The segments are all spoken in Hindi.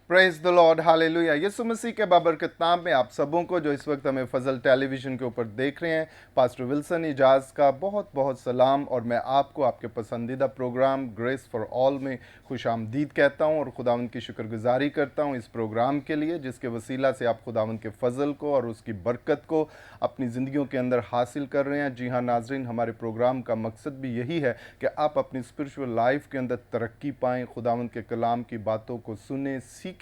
Praise the Lord, hallelujah. यीशु मसीह के बाबरकत नाम में आप सबों को जो इस वक्त हमें फजल टेलीविज़न के ऊपर देख रहे हैं, पास्टर विल्सन इजाज़ का बहुत बहुत सलाम। और मैं आपको आपके पसंदीदा प्रोग्राम ग्रेस फॉर ऑल में खुशामदीद कहता हूं और खुदावंद की शुक्रगुजारी करता हूं इस प्रोग्राम के लिए, जिसके वसीला से आप खुदावंद के फजल को और उसकी बरकत को अपनी ज़िंदगियों के अंदर हासिल कर रहे हैं। जी हाँ नाजरीन, हमारे प्रोग्राम का मकसद भी यही है कि आप अपनी स्पिरिचुअल लाइफ के अंदर तरक्की पाएँ, खुदावंद के कलाम की बातों को सुने, सीखें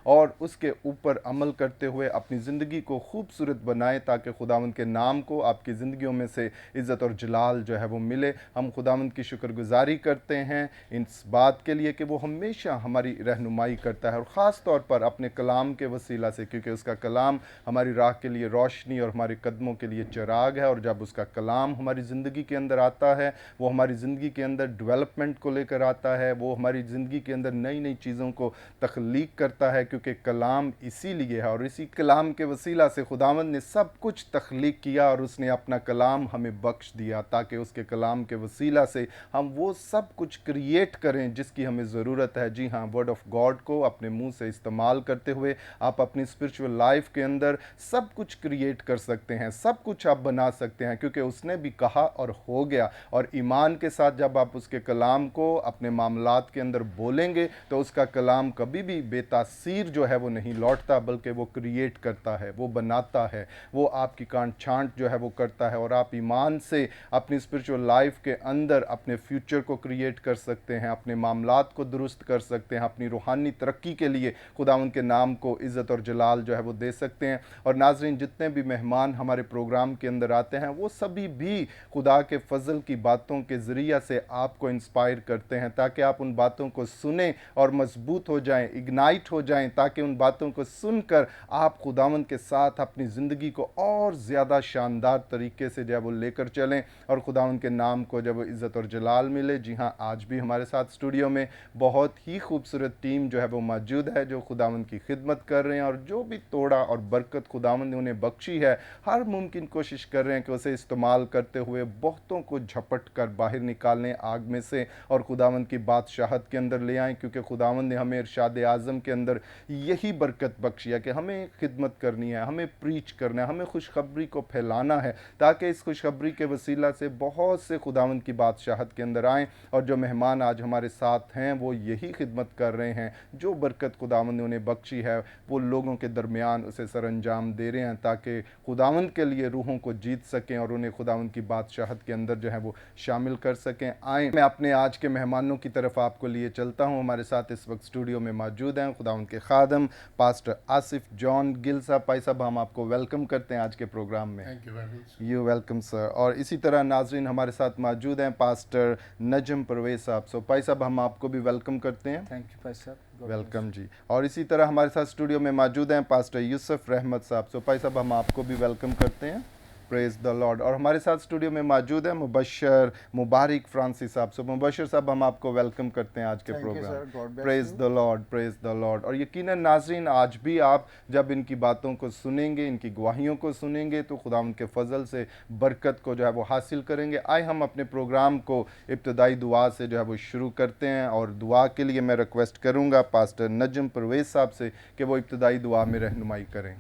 और उसके ऊपर अमल करते हुए अपनी ज़िंदगी को खूबसूरत बनाएं, ताकि खुदावंद के नाम को आपकी ज़िंदगियों में से इज़्ज़त और जलाल जो है वो मिले। हम खुदावंद की शुक्रगुजारी करते हैं इस बात के लिए कि वो हमेशा हमारी रहनुमाई करता है, और ख़ास तौर पर अपने कलाम के वसीला से, क्योंकि उसका कलाम हमारी राह के लिए रोशनी और हमारे कदमों के लिए चिराग है। और जब उसका कलाम हमारी ज़िंदगी के अंदर आता है, वो हमारी ज़िंदगी के अंदर डेवलपमेंट को लेकर आता है, वो हमारी ज़िंदगी के अंदर नई नई चीज़ों को तख्लीक करता है, क्योंकि कलाम इसीलिए है और इसी कलाम के वसीला से खुदावंद ने सब कुछ तख्लीक किया और उसने अपना कलाम हमें बख्श दिया, ताकि उसके कलाम के वसीला से हम वो सब कुछ क्रिएट करें जिसकी हमें ज़रूरत है। जी हाँ, वर्ड ऑफ गॉड को अपने मुंह से इस्तेमाल करते हुए आप अपनी स्पिरिचुअल लाइफ के अंदर सब कुछ क्रिएट कर सकते हैं, सब कुछ आप बना सकते हैं, क्योंकि उसने भी कहा और हो गया। और ईमान के साथ जब आप उसके कलाम को अपने मामलात के अंदर बोलेंगे तो उसका कलाम कभी भी बेतासीर जो है वो नहीं लौटता, बल्कि वो क्रिएट करता है, वो बनाता है, वो आपकी कांट छांट जो है वो करता है। और आप ईमान से अपनी स्पिरिचुअल लाइफ के अंदर अपने फ्यूचर को क्रिएट कर सकते हैं, अपने मामलात को दुरुस्त कर सकते हैं, अपनी रूहानी तरक्की के लिए खुदावंद के नाम को इज़्ज़त और जलाल जो है वो दे सकते हैं। और नाज़रीन, जितने भी मेहमान हमारे प्रोग्राम के अंदर आते हैं वो सभी भी खुदा के फजल की बातों के ज़रिया से आपको इंस्पायर करते हैं, ताकि आप उन बातों को सुने और मजबूत हो जाएं, इग्नाइट हो जाएं, ताकि उन बातों को सुनकर आप खुदावंद के साथ अपनी ज़िंदगी को और ज़्यादा शानदार तरीके से जब वो लेकर चलें और खुदावंद के नाम को जब वो इज़्ज़त और जलाल मिले। जी हाँ, आज भी हमारे साथ स्टूडियो में बहुत ही खूबसूरत टीम जो है वो मौजूद है, जो खुदावंद की खिदमत कर रहे हैं, और जो भी तोड़ा और बरकत खुदावंद ने उन्हें बख्शी है, हर मुमकिन कोशिश कर रहे हैं कि उसे इस्तेमाल करते हुए बहुतों को झपट कर बाहर निकालें आग में से और खुदावंद की बादशाहत के अंदर ले आएँ, क्योंकि खुदावंद ने हमें इरशाद आज़म के अंदर यही बरकत बख्शी है कि हमें खिदमत करनी है, हमें प्रीच करना है, हमें खुशखबरी को फैलाना है, ताकि इस खुशखबरी के वसीला से बहुत से खुदावंद की बादशाहत के अंदर आएँ। और जो मेहमान आज हमारे साथ हैं वो यही खिदमत कर रहे हैं, जो बरकत खुदावंद ने उन्हें बख्शी है वो लोगों के दरमियान उसे सरअंजाम दे रहे हैं, ताकि खुदावंद के लिए रूहों को जीत सकें और उन्हें खुदावंद की बादशाहत के अंदर जो है वो शामिल कर सकें। आएँ, मैं अपने आज के मेहमानों की तरफ आपको लिए चलता हूँ। हमारे साथ इस वक्त स्टूडियो में मौजूद हैं खुदावंद के खादम पास्टर आसिफ जॉन गिल साहब। भाई साहब, हम आपको वेलकम करते हैं आज के प्रोग्राम में। Thank you very much. You welcome sir. और इसी तरह नाजरीन हमारे साथ मौजूद हैं पास्टर नजम परवेज साहब। सो भाई साहब, हम आपको भी वेलकम करते हैं। थैंक यू भाई साहब, वेलकम जी। और इसी तरह हमारे साथ स्टूडियो में मौजूद हैं पास्टर यूसुफ रहमत साहब। सो भाई साहब, हम आपको भी वेलकम करते हैं। Praise the lord. और हमारे साथ स्टूडियो में मौजूद है मुबशर मुबारक फ्रांसिस साहब। सो मुबशर साहब, हम आपको वेलकम करते हैं आज के program. Praise the lord, praise the lord. और यकीनन नाजरीन, आज भी आप जब इनकी बातों को सुनेंगे, इनकी गवाहियों को सुनेंगे, तो खुदा उनके फजल से बरकत को जो है वो हासिल करेंगे। आए हम अपने प्रोग्राम को इब्तदाई दुआ से जो है वो शुरू करते हैं, और दुआ के लिए मैं रिक्वेस्ट करूँगा पास्टर नजम परवेज साहब से कि वो इब्तदाई दुआ में रहनुमाई करें।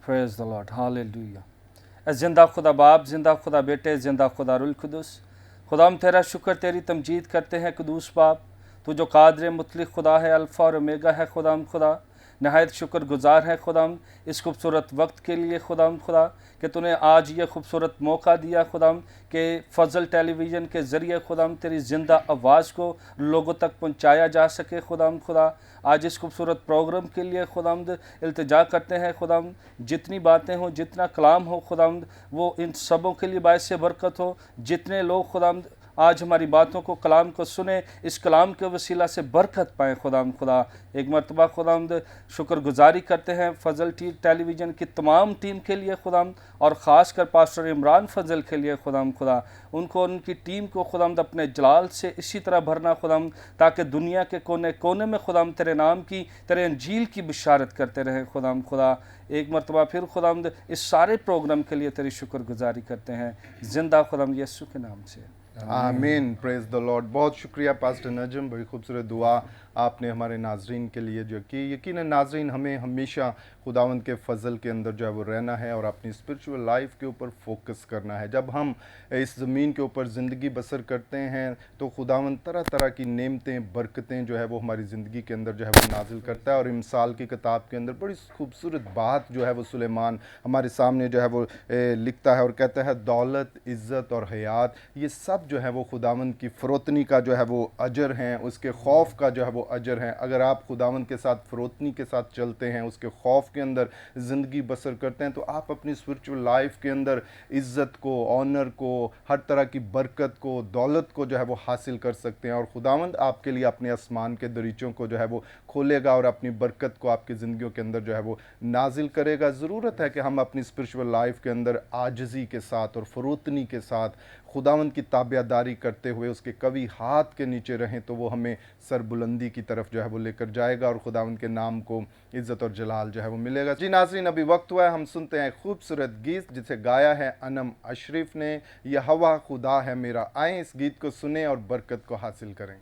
Praise the Lord, hallelujah. जिंदा खुदा बाप, जिंदा खुदा बेटे, जिंदा खुदा रुल कुदूस, खुदा हम तेरा शुक्र तेरी तमजीद करते हैं कुदूस बाप। तू जो कादर मुतलिक खुदा है, अल्फ़ा और ओमेगा है खुदाम खुदा। नहायत शुक्रगुजार है खुदाम इस खूबसूरत वक्त के लिए खुदाम खुदा कि तूने आज ये खूबसूरत मौका दिया खुदाम कि फ़ज़ल टेलीविज़न के ज़रिए खुदाम तेरी ज़िंदा आवाज़ को लोगों तक पहुँचाया जा सके खुदाम खुदा। आज इस खूबसूरत प्रोग्राम के लिए खुदामद इल्तिजा करते हैं खुदाम, जितनी बातें हों, जितना कलाम हो खुदामद, वो इन सबों के लिए बायस बरकत हो। जितने लोग खुदामद आज हमारी बातों को, कलाम को सुने, इस कलाम के वसीला से बरकत पाएँ खुदाम खुदा। एक मरतबा खुदामद शुक्रगुजारी करते हैं फ़ज़ल टेलीविज़न की तमाम टीम के लिए खुदाम, और ख़ास कर पास्टर इमरान फ़ज़ल के लिए खुदाम खुदा। उनको, उनकी टीम को खुदामद अपने जलाल से इसी तरह भरना खुदाम, ताकि दुनिया के कोने कोने में खुदाम तेरे नाम की, तेरे अंजील की बिशारत करते रहें खुदाम खुदा। एक मरतबा फिर खुदामद इस सारे प्रोग्राम के लिए तेरी शुक्रगुजारी करते हैं, ज़िंदा खुदाम यीशु के नाम से, आमीन। Praise the Lord. बहुत शुक्रिया पास्टर नजम, बड़ी खूबसूरत दुआ आपने हमारे नाजरीन के लिए जो कि यकीनन नाजरीन हमें हमेशा खुदावंद के फ़ज़ल के अंदर जो है वो रहना है और अपनी स्पिरिचुअल लाइफ के ऊपर फोकस करना है। जब हम इस ज़मीन के ऊपर ज़िंदगी बसर करते हैं तो खुदावंद तरह तरह की नेमतें बरकतें जो है वो हमारी ज़िंदगी के अंदर जो है वो नाजिल करता है। और इमसाल की किताब के अंदर बड़ी खूबसूरत बात जो है वो सुलेमान हमारे सामने जो है वो लिखता है और कहता है दौलत, इज़्ज़त और हयात ये सब जो है वो खुदावंद की फ़रोतनी का जो है वो अजर हैं, उसके खौफ का जो है वो अजर हैं। अगर आप खुदावंद के साथ फ़रोतनी के साथ चलते हैं, उसके खौफ के अंदर ज़िंदगी बसर करते हैं, तो आप अपनी स्पिरिचुअल लाइफ के अंदर इज़्ज़त को, ऑनर को, हर तरह की बरकत को, दौलत को जो है वो हासिल कर सकते हैं। और खुदावंद आपके लिए अपने आसमान के दरीचों को जो है वो खोलेगा और अपनी बरकत को आपकी ज़िंदगियों के अंदर जो है वो नाजिल करेगा। ज़रूरत है कि हम अपनी स्पिरिचुअल लाइफ के अंदर आजिज़ी के साथ और फ़रोतनी के साथ खुदावंद की ताबियादारी करते हुए उसके कभी हाथ के नीचे रहें, तो वो हमें सरबुलंदी की तरफ जो है वो लेकर जाएगा और खुदावंद के नाम को इज़्ज़त और जलाल जो है वो मिलेगा। जी नाज़रीन, अभी वक्त हुआ है हम सुनते हैं खूबसूरत गीत जिसे गाया है अनम अशरीफ ने, यह हवा खुदा है मेरा। आएँ इस गीत को सुने और बरकत को हासिल करें।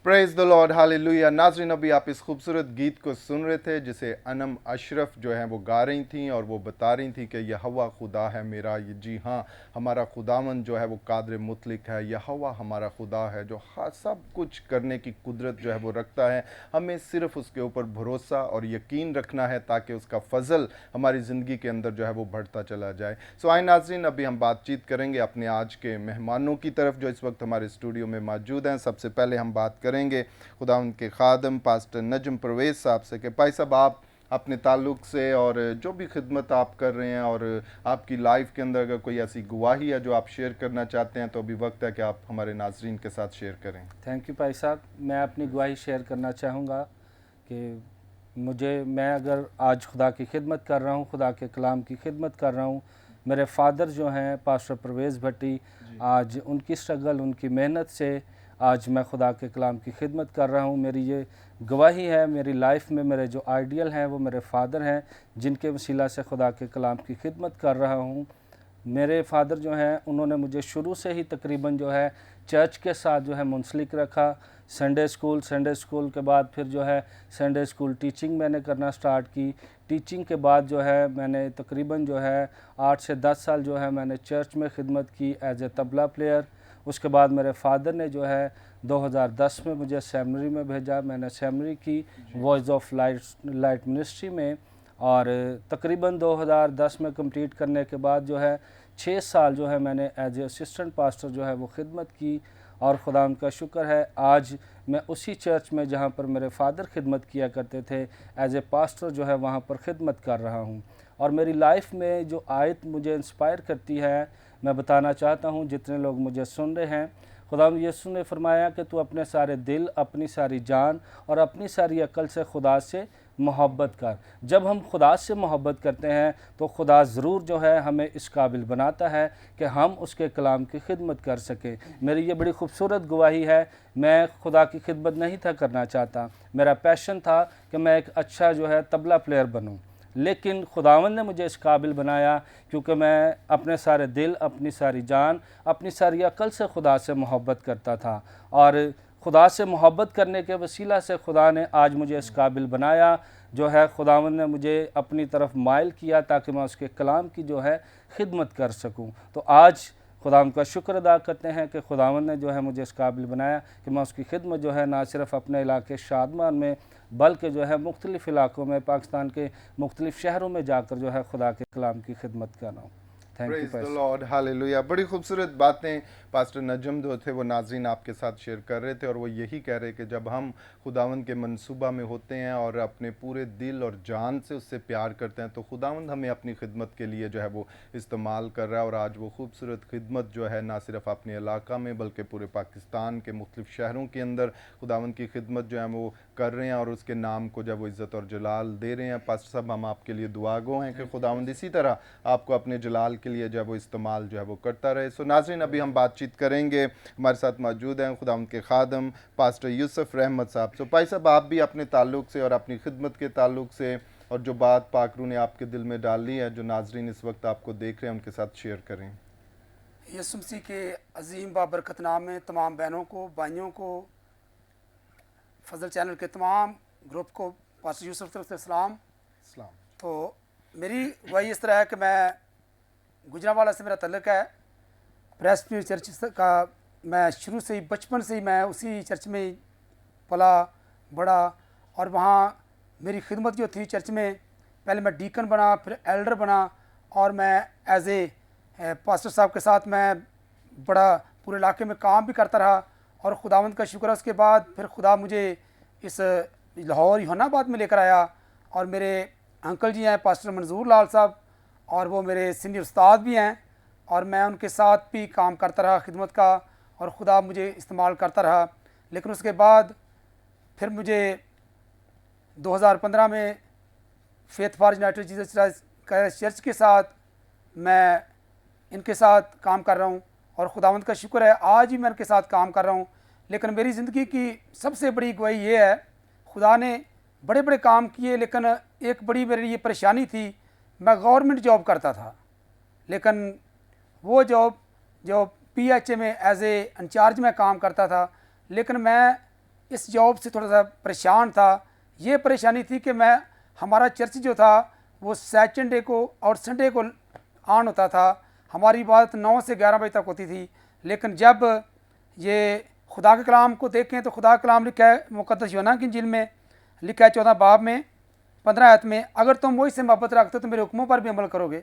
Praise the Lord, hallelujah. नाज़रीन, अभी आप इस खूबसूरत गीत को सुन रहे थे जिसे अनम अशरफ जो है वो गा रही थी और वो बता रही थी कि यहोवा खुदा है मेरा। ये जी हाँ, हमारा खुदावन जो है वो कादिर मुतलक है। यहोवा हमारा खुदा है जो सब कुछ करने की कुदरत जो है वो रखता है। हमें सिर्फ उसके ऊपर भरोसा और यकीन रखना है ताकि उसका फजल हमारी ज़िंदगी के अंदर जो है वो बढ़ता चला जाए। सो आए नाज़रीन, अभी हम बातचीत करेंगे अपने आज के मेहमानों की तरफ जो इस वक्त हमारे स्टूडियो में मौजूद हैं। सबसे पहले हम बात करेंगे खुदा उनके खादम पास्टर नजम परवेज़ साहब से कि भाई साहब, आप अपने ताल्लुक़ से और जो भी खिदमत आप कर रहे हैं और आपकी लाइफ के अंदर अगर कोई ऐसी गवाही है जो आप शेयर करना चाहते हैं तो अभी वक्त है कि आप हमारे नाजरीन के साथ शेयर करें। थैंक यू भाई साहब। मैं अपनी गवाही शेयर करना चाहूँगा कि मैं अगर आज खुदा की खिदमत कर रहा हूँ, खुदा के कलाम की खिदमत कर रहा हूँ। मेरे फादर जो हैं पास्टर परवेज़ भट्टी, आज उनकी स्ट्रगल, उनकी मेहनत से आज मैं खुदा के कलाम की खिदमत कर रहा हूँ। मेरी ये गवाही है। मेरी लाइफ में मेरे जो आइडियल हैं वो मेरे फादर हैं, जिनके वसीला से खुदा के कलाम की खिदमत कर रहा हूँ। मेरे फादर जो हैं उन्होंने मुझे शुरू से ही तकरीबन जो है चर्च के साथ जो है मुंसलिक रखा। संडे स्कूल के बाद फिर जो है संडे स्कूल टीचिंग मैंने करना स्टार्ट की। टीचिंग के बाद जो है मैंने तकरीबन जो है 8 से 10 साल जो है मैंने चर्च में खिदमत की एज ए तबला प्लेयर। उसके बाद मेरे फादर ने जो है 2010 में मुझे सेमिनरी में भेजा। मैंने सेमिनरी की वॉइस ऑफ लाइट मिनिस्ट्री में, और तकरीबन 2010 में कंप्लीट करने के बाद जो है 6 साल जो है मैंने एज ए असिस्टेंट पास्टर जो है वो खिदमत की। और खुदा का शुक्र है आज मैं उसी चर्च में जहाँ पर मेरे फादर खिदमत किया करते थे एज ए पास्टर जो है वहाँ पर खिदमत कर रहा हूँ। और मेरी लाइफ में जो आयत मुझे इंस्पायर करती है मैं बताना चाहता हूँ जितने लोग मुझे सुन रहे हैं। खुदा यीशु ने फरमाया कि तू अपने सारे दिल, अपनी सारी जान और अपनी सारी अक्ल से खुदा से मोहब्बत कर। जब हम खुदा से मोहब्बत करते हैं तो खुदा ज़रूर जो है हमें इस काबिल बनाता है कि हम उसके कलाम की खिदमत कर सकें। मेरी ये बड़ी खूबसूरत गवाही है। मैं खुदा की खिदमत नहीं था करना चाहता, मेरा पैशन था कि मैं एक अच्छा जो है तबला प्लेयर बनूं, लेकिन खुदावंद ने मुझे इस काबिल बनाया क्योंकि मैं अपने सारे दिल, अपनी सारी जान, अपनी सारी अक्ल से खुदा से मोहब्बत करता था। और खुदा से मोहब्बत करने के वसीला से खुदा ने आज मुझे इस काबिल बनाया जो है खुदावंद ने मुझे अपनी तरफ माइल किया ताकि मैं उसके कलाम की जो है खिदमत कर सकूं। तो आज खुदा का शुक्र अदा करते हैं कि खुदावंद ने जो है मुझे इस काबिल बनाया कि मैं उसकी खिदमत जो है ना सिर्फ़ अपने इलाके शादमान में बल्कि जो है मुख्तलिफ़ इलाकों में, पाकिस्तान के मुख्तलिफ़ शहरों में जाकर जो है खुदा के कलाम की खिदमत कर रहा हूँ। Thank praise the you. Lord, hallelujah. बड़ी खूबसूरत बातें पास्टर नजम जो थे वो नाज़रीन आपके साथ शेयर कर रहे थे और वो यही कह रहे कि जब हम खुदावंद के मंसूबा में होते हैं और अपने पूरे दिल और जान से उससे प्यार करते हैं तो खुदावंद हमें अपनी खिदमत के लिए जो है वो इस्तेमाल कर रहा है। और आज वो खूबसूरत खिदमत जो है ना सिर्फ अपने इलाका में बल्कि पूरे पाकिस्तान के मुख्तलिफ़ शहरों के अंदर खुदावंद की खिदमत जो है वो कर रहे हैं और उसके नाम को जब वो इज़्ज़त और जलाल दे रहे हैं। पास्टर साहब, हम आपके लिए दुआगो हैं कि खुदावंद इसी तरह आपको अपने जलाल के लिए जब वो इस्तेमाल जो है वो करता रहे। सो नाज़रीन, अभी हम बातचीत करेंगे। हमारे साथ मौजूद हैं खुदावंद के खादम पास्टर यूसुफ रहमत साहब। सो भाई साहब, आप भी अपने ताल्लुक़ से और अपनी खिदमत के ताल्लुक़ से और जो बात पाकरू ने आपके दिल में डाली है, जो नाज़रीन इस वक्त आपको देख रहे हैं, उनके साथ शेयर करें। यीशु मसीह के अजीम बाबरकत नाम में तमाम बहनों को, भाइयों को, फजल चैनल के तमाम ग्रुप को पास्टर यूसुफ की तरफ से सलाम। तो मेरी वही इस तरह है कि मैं गुजरांवाला से मेरा तल्लुक़ है। प्रेस्बिटेरियन चर्च का मैं शुरू से ही, बचपन से ही मैं उसी चर्च में पला बड़ा और वहाँ मेरी खिदमत जो थी चर्च में, पहले मैं डीकन बना, फिर एल्डर बना और मैं एज ए पास्टर साहब के साथ मैं बड़ा पूरे इलाके में काम भी करता रहा। और खुदावंद का शुक्र है, उसके बाद फिर खुदा मुझे इस लाहौर यूहन्नाबाद में लेकर आया और मेरे अंकल जी हैं पास्टर मंजूर लाल साहब और वो मेरे सीनियर उस्ताद भी हैं और मैं उनके साथ भी काम करता रहा खिदमत का और खुदा मुझे इस्तेमाल करता रहा। लेकिन उसके बाद फिर मुझे 2015 में faith for United Jesus church के साथ मैं इनके साथ काम कर रहा हूँ और खुदावंद का शुक्र है आज भी मैं इनके साथ काम कर रहा हूँ। लेकिन मेरी ज़िंदगी की सबसे बड़ी गवाही ये है, खुदा ने बड़े बड़े काम किए लेकिन एक बड़ी मेरी ये परेशानी थी, मैं गवर्नमेंट जॉब करता था लेकिन वो जॉब जो PHA में एज ए इंचार्ज में काम करता था, लेकिन मैं इस जॉब से थोड़ा सा परेशान था। ये परेशानी थी कि मैं हमारा चर्च जो था वो सैटरडे को और संडे को ऑन होता था। हमारी बात 9 से 11 बजे तक होती थी। लेकिन जब ये खुदा के कलाम को देखें तो खुदा का कलाम लिखा है मुक़द्दस यूहन्ना की इंजील में, लिखा है 14 बाब में 15 आयत में, अगर तुम वही से मोहब्बत रखते हो तो मेरे हुक्मों पर भी अमल करोगे।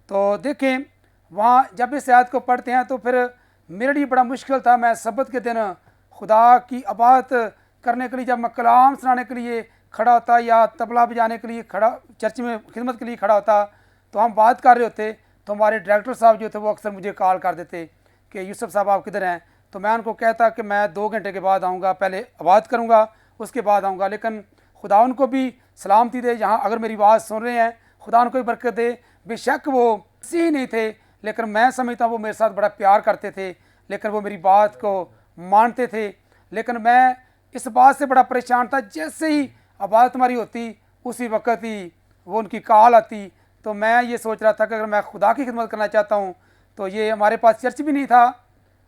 तो देखें वहाँ जब इस आयत को पढ़ते हैं तो फिर मेरे लिए बड़ा मुश्किल था। मैं सब्बत के दिन खुदा की इबादत करने के लिए जब मैं कलाम सुनाने के लिए खड़ा होता या तबला बजाने के लिए खड़ा, चर्च में खिदमत के लिए खड़ा होता, तो हम बात कर रहे होते तो हमारे डायरेक्टर साहब जो थे वो अक्सर मुझे कॉल कर देते कि यूसुफ साहब आप किधर हैं। तो मैं उनको कहता कि मैं 2 घंटे के बाद आऊँगा, पहले इबादत करूँगा उसके बाद आऊँगा। लेकिन खुदा उनको भी सलामती दे, जहाँ अगर मेरी बात सुन रहे हैं खुदा उनको भी बरकत दे। बेशक वो सही नहीं थे, लेकिन मैं समझता हूँ वो मेरे साथ बड़ा प्यार करते थे, लेकिन वो मेरी बात को मानते थे। लेकिन मैं इस बात से बड़ा परेशान था, जैसे ही इबादत हमारी होती उसी वक्त ही वो उनकी कॉल आती। तो मैं ये सोच रहा था कि अगर मैं खुदा की खिदमत करना चाहता हूँ तो ये हमारे पास चर्च भी नहीं था,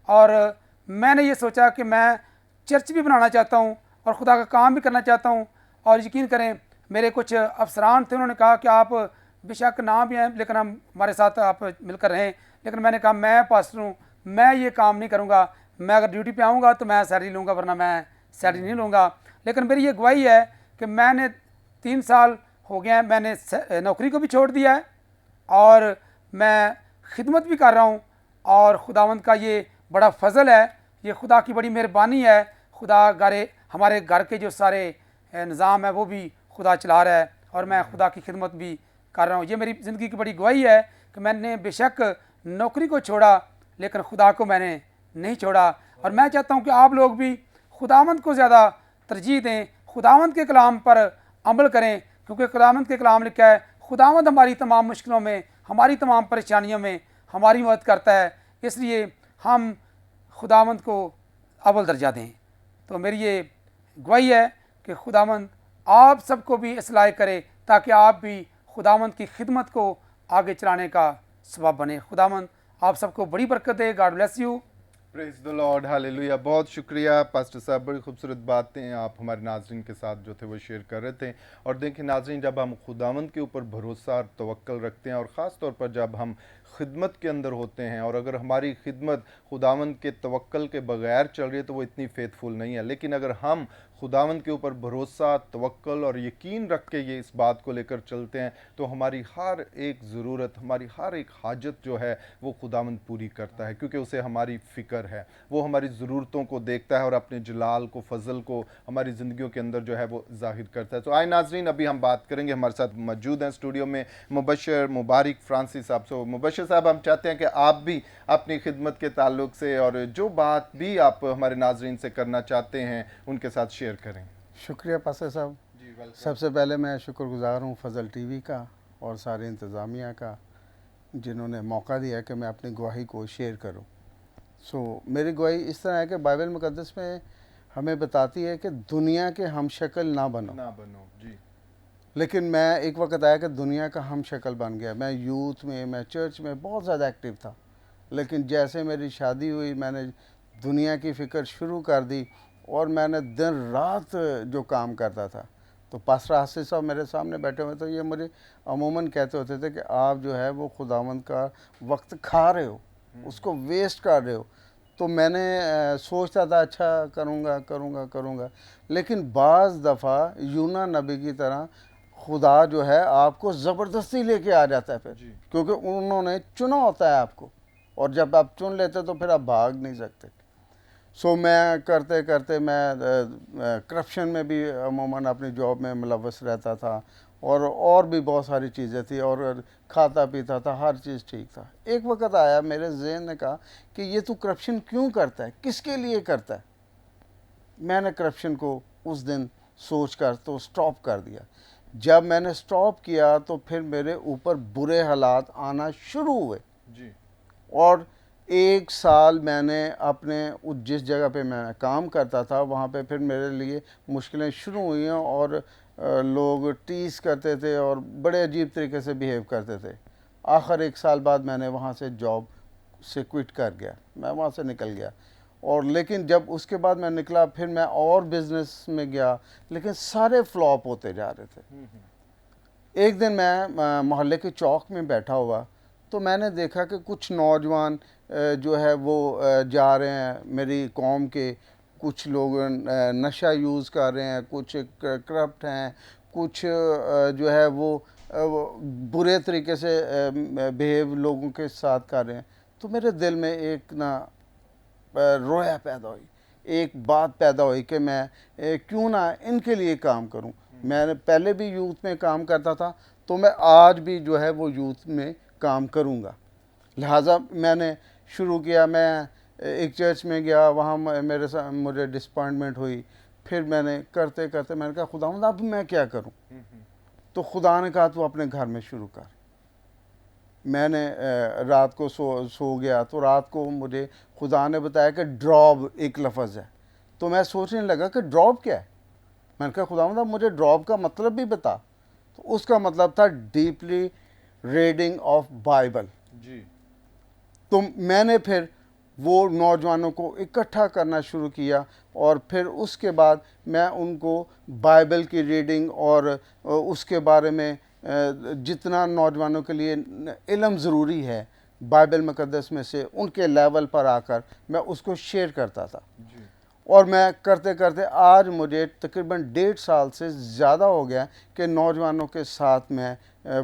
और मैंने ये सोचा कि मैं चर्च भी बनाना चाहता हूँ और खुदा का काम भी करना चाहता हूँ। और यकीन करें मेरे कुछ अफसरान थे, उन्होंने कहा कि आप बेशक ना भी हैं लेकिन हम हमारे साथ आप मिलकर रहें। लेकिन मैंने कहा मैं पास्टर हूँ, मैं ये काम नहीं करूँगा। मैं अगर ड्यूटी पे आऊँगा तो मैं सैलरी लूँगा, वरना मैं सैलरी नहीं लूँगा। लेकिन मेरी ये गवाही है कि मैंने 3 साल हो गए हैं, मैंने नौकरी को भी छोड़ दिया है और मैं खिदमत भी कर रहा हूँ। और खुदावंद का ये बड़ा फजल है, ये खुदा की बड़ी मेहरबानी है। खुदा हमारे घर के जो सारे निज़ाम है वो भी खुदा चला रहा है और मैं खुदा की खिदमत भी कर रहा हूँ। ये मेरी ज़िंदगी की बड़ी गवाही है कि मैंने बेशक नौकरी को छोड़ा लेकिन खुदा को मैंने नहीं छोड़ा। और मैं चाहता हूँ कि आप लोग भी खुदावंद को ज़्यादा तरजीह दें, खुदावंद के कलाम पर अमल करें, क्योंकि खुदावंद के कलाम लिखा है खुदावंद हमारी तमाम मुश्किलों में, हमारी तमाम परेशानियों में हमारी मदद करता है। इसलिए हम खुदावंद को अव्वल दर्जा दें। तो मेरी ये गवाही है कि खुदावंद आप सबको भी इसलाह करे ताकि आप भी खुदावंद की खिदमत को आगे चलाने का सबब बने। खुदावंद आप सबको बड़ी बरकत दे। God bless you. Praise the Lord, hallelujah. बहुत शुक्रिया पास्टर साहब, बड़ी खूबसूरत बातें आप हमारे नाजरीन के साथ जो थे वो शेयर कर रहे थे। और देखिए नाजरीन, जब हम खुदावंद के ऊपर भरोसा और तवक्कल रखते हैं और ख़ास तौर पर जब हम खिदमत के अंदर होते हैं और अगर हमारी खिदमत खुदावंद के तवक्कल के बगैर चल रही है तो वो इतनी फेथफुल नहीं है। लेकिन अगर हम खुदावंद के ऊपर भरोसा, तवक्कल और यकीन रख के ये इस बात को लेकर चलते हैं तो हमारी हर एक ज़रूरत, हमारी हर एक हाजत जो है वो खुदावंद पूरी करता है, क्योंकि उसे हमारी फ़िक्र है। वो हमारी ज़रूरतों को देखता है और अपने जलाल को, फजल को हमारी ज़िंदगियों के अंदर जो है वो ज़ाहिर करता है। तो आए नाजरीन, अभी हम बात करेंगे, हमारे साथ मौजूद हैं स्टूडियो में मुबशर मुबारक फ्रांसिस साहब। सो मुबशर साहब, हम चाहते हैं कि आप भी अपनी खिदमत के ताल्लुक से और जो बात भी आप हमारे नाजरीन से करना चाहते हैं उनके साथ शेयर करें। शुक्रिया पास्टर साहब। सबसे पहले मैं शुक्रगुजार हूँ फजल टीवी का और सारे इंतज़ामिया का जिन्होंने मौका दिया कि मैं अपनी गवाही को शेयर करूँ। मेरी गवाही इस तरह है कि बाइबल मुकद्दस में हमें बताती है कि दुनिया के हम शक्ल ना बनो जी। लेकिन मैं एक वक्त आया कि दुनिया का हम शक्ल बन गया। मैं यूथ में, मैं चर्च में बहुत ज़्यादा एक्टिव था, लेकिन जैसे मेरी शादी हुई मैंने दुनिया की फ़िक्र शुरू कर दी और मैंने दिन रात जो काम करता था। तो पास्टर हासिफ साहब मेरे सामने बैठे हुए तो ये मुझे अमूमन कहते होते थे कि आप जो है वो खुदावंद का वक्त खा रहे हो, उसको वेस्ट कर रहे हो। तो मैंने सोचता था अच्छा करूँगा, लेकिन बाज़ दफ़ा यूना नबी की तरह खुदा जो है आपको ज़बरदस्ती लेके आ जाता है फिर, क्योंकि उन्होंने चुना होता है आपको, और जब आप चुन लेते तो फिर आप भाग नहीं सकते। मैं करते करते मैं करप्शन में भी अमूमन अपनी जॉब में मुलव्वस रहता था और भी बहुत सारी चीज़ें थी और खाता पीता था, हर चीज़ ठीक था। एक वक्त आया मेरे ज़हन ने कहा कि ये तू करप्शन क्यों करता है, किसके लिए करता है। मैंने करप्शन को उस दिन सोच कर तो स्टॉप कर दिया। जब मैंने स्टॉप किया तो फिर मेरे ऊपर बुरे हालात आना शुरू हुए जी। और 1 साल मैंने अपने जिस जगह पे मैं काम करता था वहाँ पे फिर मेरे लिए मुश्किलें शुरू हुई और लोग टीज़ करते थे और बड़े अजीब तरीके से बिहेव करते थे। आखिर 1 साल बाद मैंने वहाँ से जॉब से क्विट कर गया, मैं वहाँ से निकल गया और लेकिन जब उसके बाद मैं निकला फिर मैं और बिजनेस में गया, लेकिन सारे फ्लॉप होते जा रहे थे। एक दिन मैं मोहल्ले के चौक में बैठा हुआ, तो मैंने देखा कि कुछ नौजवान जो है वो जा रहे हैं, मेरी कौम के कुछ लोग नशा यूज़ कर रहे हैं, कुछ करप्ट हैं, कुछ जो है वो बुरे तरीके से बिहेव लोगों के साथ कर रहे हैं। तो मेरे दिल में एक ना रोया पैदा हुई, एक बात पैदा हुई कि मैं क्यों ना इनके लिए काम करूं। मैंने पहले भी यूथ में काम करता था, तो मैं आज भी जो है वो यूथ में काम करूंगा। लिहाजा मैंने शुरू किया, मैं एक चर्च में गया, वहाँ मेरे साथ मुझे डिसपॉइंटमेंट हुई। फिर मैंने करते करते मैंने कहा खुदावंद अब मैं क्या करूं। तो खुदा ने कहा तू अपने घर में शुरू कर। मैंने रात को सो गया, तो रात को मुझे खुदा ने बताया कि ड्रॉप एक लफ्ज़ है। तो मैं सोचने लगा कि ड्रॉप क्या है। मैंने कहा खुदावंद अब मुझे ड्रॉप का मतलब भी बता। तो उसका मतलब था डीपली रीडिंग ऑफ बाइबल जी। तो मैंने फिर वो नौजवानों को इकट्ठा करना शुरू किया, और फिर उसके बाद मैं उनको बाइबल की रीडिंग और उसके बारे में जितना नौजवानों के लिए इल्म ज़रूरी है बाइबल मुक़द्दस में से, उनके लेवल पर आकर मैं उसको शेयर करता था। जी। और मैं करते करते आज मुझे तकरीबन 1.5 साल से ज़्यादा हो गया कि नौजवानों के साथ मैं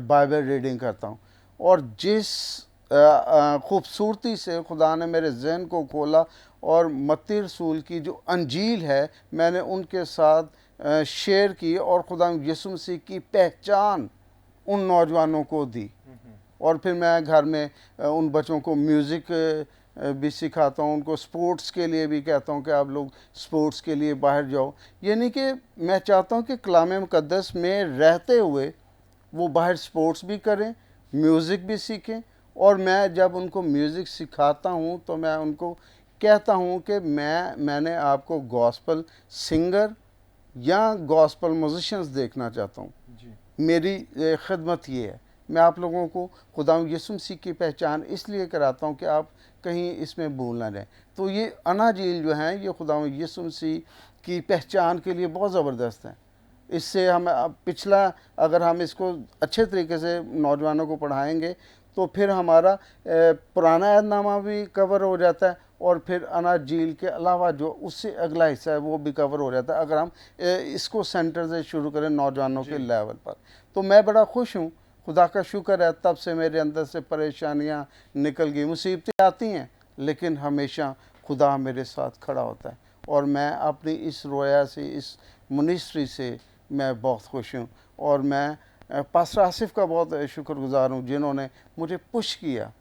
बाइबल रीडिंग करता हूँ। और जिस खूबसूरती से खुदा ने मेरे जहन को खोला, और मत्ती रसूल की जो अंजील है मैंने उनके साथ शेयर की, और खुदा यीशु मसीह की पहचान उन नौजवानों को दी। और फिर मैं घर में उन बच्चों को म्यूज़िक भी सिखाता हूँ, उनको स्पोर्ट्स के लिए भी कहता हूँ कि आप लोग स्पोर्ट्स के लिए बाहर जाओ। यानी कि मैं चाहता हूँ कि कलाम मुक़द्दस में रहते हुए वो बाहर स्पोर्ट्स भी करें, म्यूज़िक भी सीखें। और मैं जब उनको म्यूज़िक सिखाता हूँ तो मैं उनको कहता हूँ कि मैंने आपको गॉस्पल सिंगर या गॉस्पल म्यूजिशियंस देखना चाहता हूँ। जी। मेरी खिदमत ये है, मैं आप लोगों को खुदा यीशु मसीह की पहचान इसलिए कराता हूँ कि आप कहीं इसमें भूल ना रहें। तो ये अनाजील जो हैं ये खुदा यीशु मसीह की पहचान के लिए बहुत ज़बरदस्त हैं। इससे हम पिछला अगर हम इसको अच्छे तरीके से नौजवानों को पढ़ाएंगे तो फिर हमारा पुराना अहदनामा भी कवर हो जाता है, और फिर अनाजील के अलावा जो उससे अगला हिस्सा है वो भी कवर हो जाता है अगर हम इसको सेंटर से शुरू करें नौजवानों के लेवल पर। तो मैं बड़ा खुश हूँ, खुदा का शुक्र है, तब से मेरे अंदर से परेशानियाँ निकल गई। मुसीबतें आती हैं लेकिन हमेशा खुदा मेरे साथ खड़ा होता है, और मैं अपनी इस रोया से, इस मिनिस्ट्री से मैं बहुत खुश हूँ। और मैं पास्टर आसिफ का बहुत शुक्रगुजार हूँ जिन्होंने मुझे पुश किया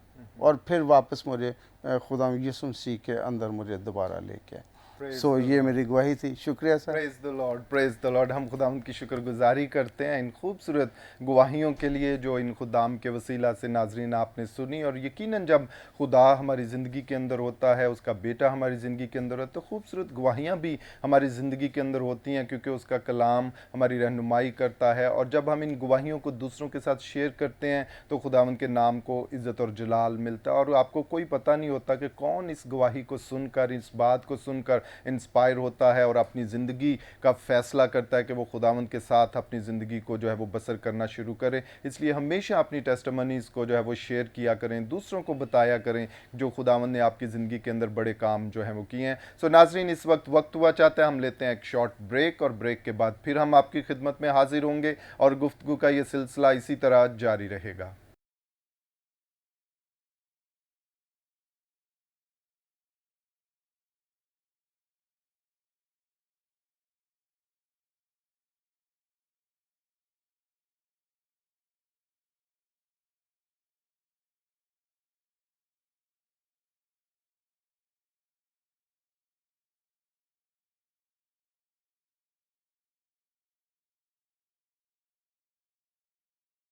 और फिर वापस मुझे खुदा यीशु मसीह के अंदर मुझे दोबारा लेके आए। सो ये मेरी गवाही थी। शुक्रिया sir. Praise the lord, praise the Lord. हम खुदाम की शुक्रगुजारी करते हैं इन खूबसूरत गवाहियों के लिए जो इन खुदाम के वसीला से नाजरीन आपने सुनी। और यकीनन जब खुदा हमारी ज़िंदगी के अंदर होता है, उसका बेटा हमारी ज़िंदगी के अंदर होता है, तो खूबसूरत गवाहियाँ भी हमारी ज़िंदगी के अंदर होती हैं, क्योंकि उसका कलाम हमारी रहनुमाई करता है। और जब हम इन गवाहियों को दूसरों के साथ शेयर करते हैं तो खुदावन के नाम को इज़्ज़त और जलाल मिलता है। और आपको कोई पता नहीं होता कि कौन इस गवाही को सुनकर, इस बात को सुनकर इंस्पायर होता है और अपनी ज़िंदगी का फ़ैसला करता है कि वो खुदावंद के साथ अपनी ज़िंदगी को जो है वो बसर करना शुरू करें। इसलिए हमेशा अपनी टेस्टिमनीज़ को जो है वो शेयर किया करें, दूसरों को बताया करें जो खुदावंद ने आपकी ज़िंदगी के अंदर बड़े काम जो है वो किए हैं। सो नाजरीन, इस वक्त हुआ चाहता है हम लेते हैं एक शॉर्ट ब्रेक, और ब्रेक के बाद फिर हम आपकी खिदमत में हाजिर होंगे और गुफ्तगू का ये सिलसिला इसी तरह जारी रहेगा।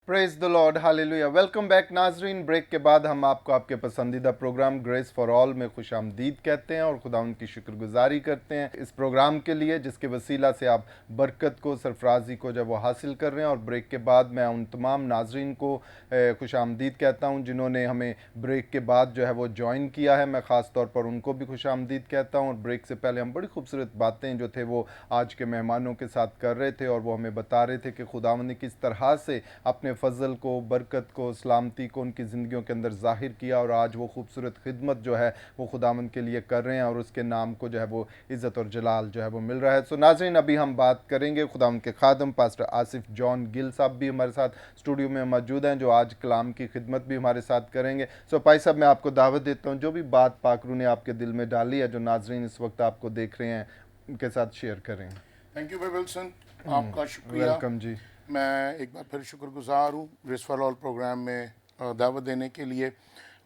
Praise the Lord, hallelujah. Welcome back नाजरीन। ब्रेक के बाद हम आपको आपके पसंदीदा प्रोग्राम ग्रेस फॉर ऑल में खुशामदीद कहते हैं और खुदा उनकी शुक्रगुजारी करते हैं इस प्रोग्राम के लिए जिसके वसीला से आप बरकत को, सरफराजी को जब वो हासिल कर रहे हैं। और ब्रेक के बाद मैं उन तमाम नाजरीन को खुशामदीद कहता हूँ जिन्होंने हमें ब्रेक के बाद जो है वो ज्वाइन किया है। मैं ख़ास तौर पर उनको भी खुशामदीद कहता हूँ। और ब्रेक से पहले हम बड़ी खूबसूरत बातें जो थे वो आज के मेहमानों के साथ कर रहे थे और वो हमें बता रहे थे कि खुदावंद ने किस तरह से अपने फ़ज़ल को, बरकत को, सलामती को उनकी ज़िंदगियों के अंदर ज़ाहिर किया और आज वो खूबसूरत खिदमत जो है वो खुदावंद के लिए कर रहे हैं और उसके नाम को जो है वो इज़्ज़त और जलाल जो है वो मिल रहा है। सो नाज़रीन, अभी हम बात करेंगे खुदावंद के खादम पास्टर आसिफ जॉन गिल साहब भी हमारे साथ स्टूडियो में मौजूद हैं जो आज कलाम की खिदमत भी हमारे साथ करेंगे। सो भाई साहब, मैं आपको दावत देता हूँ जो भी बात पाकरू ने आपके दिल में डाली है, जो नाज़रीन इस वक्त आपको देख रहे हैं, उनके साथ शेयर करें। थैंक यू भाई विल्सन, आपका शुक्रिया। वेलकम जी। मैं एक बार फिर शुक्रगुजार हूँ ग्रेस फॉर ऑल प्रोग्राम में दावत देने के लिए।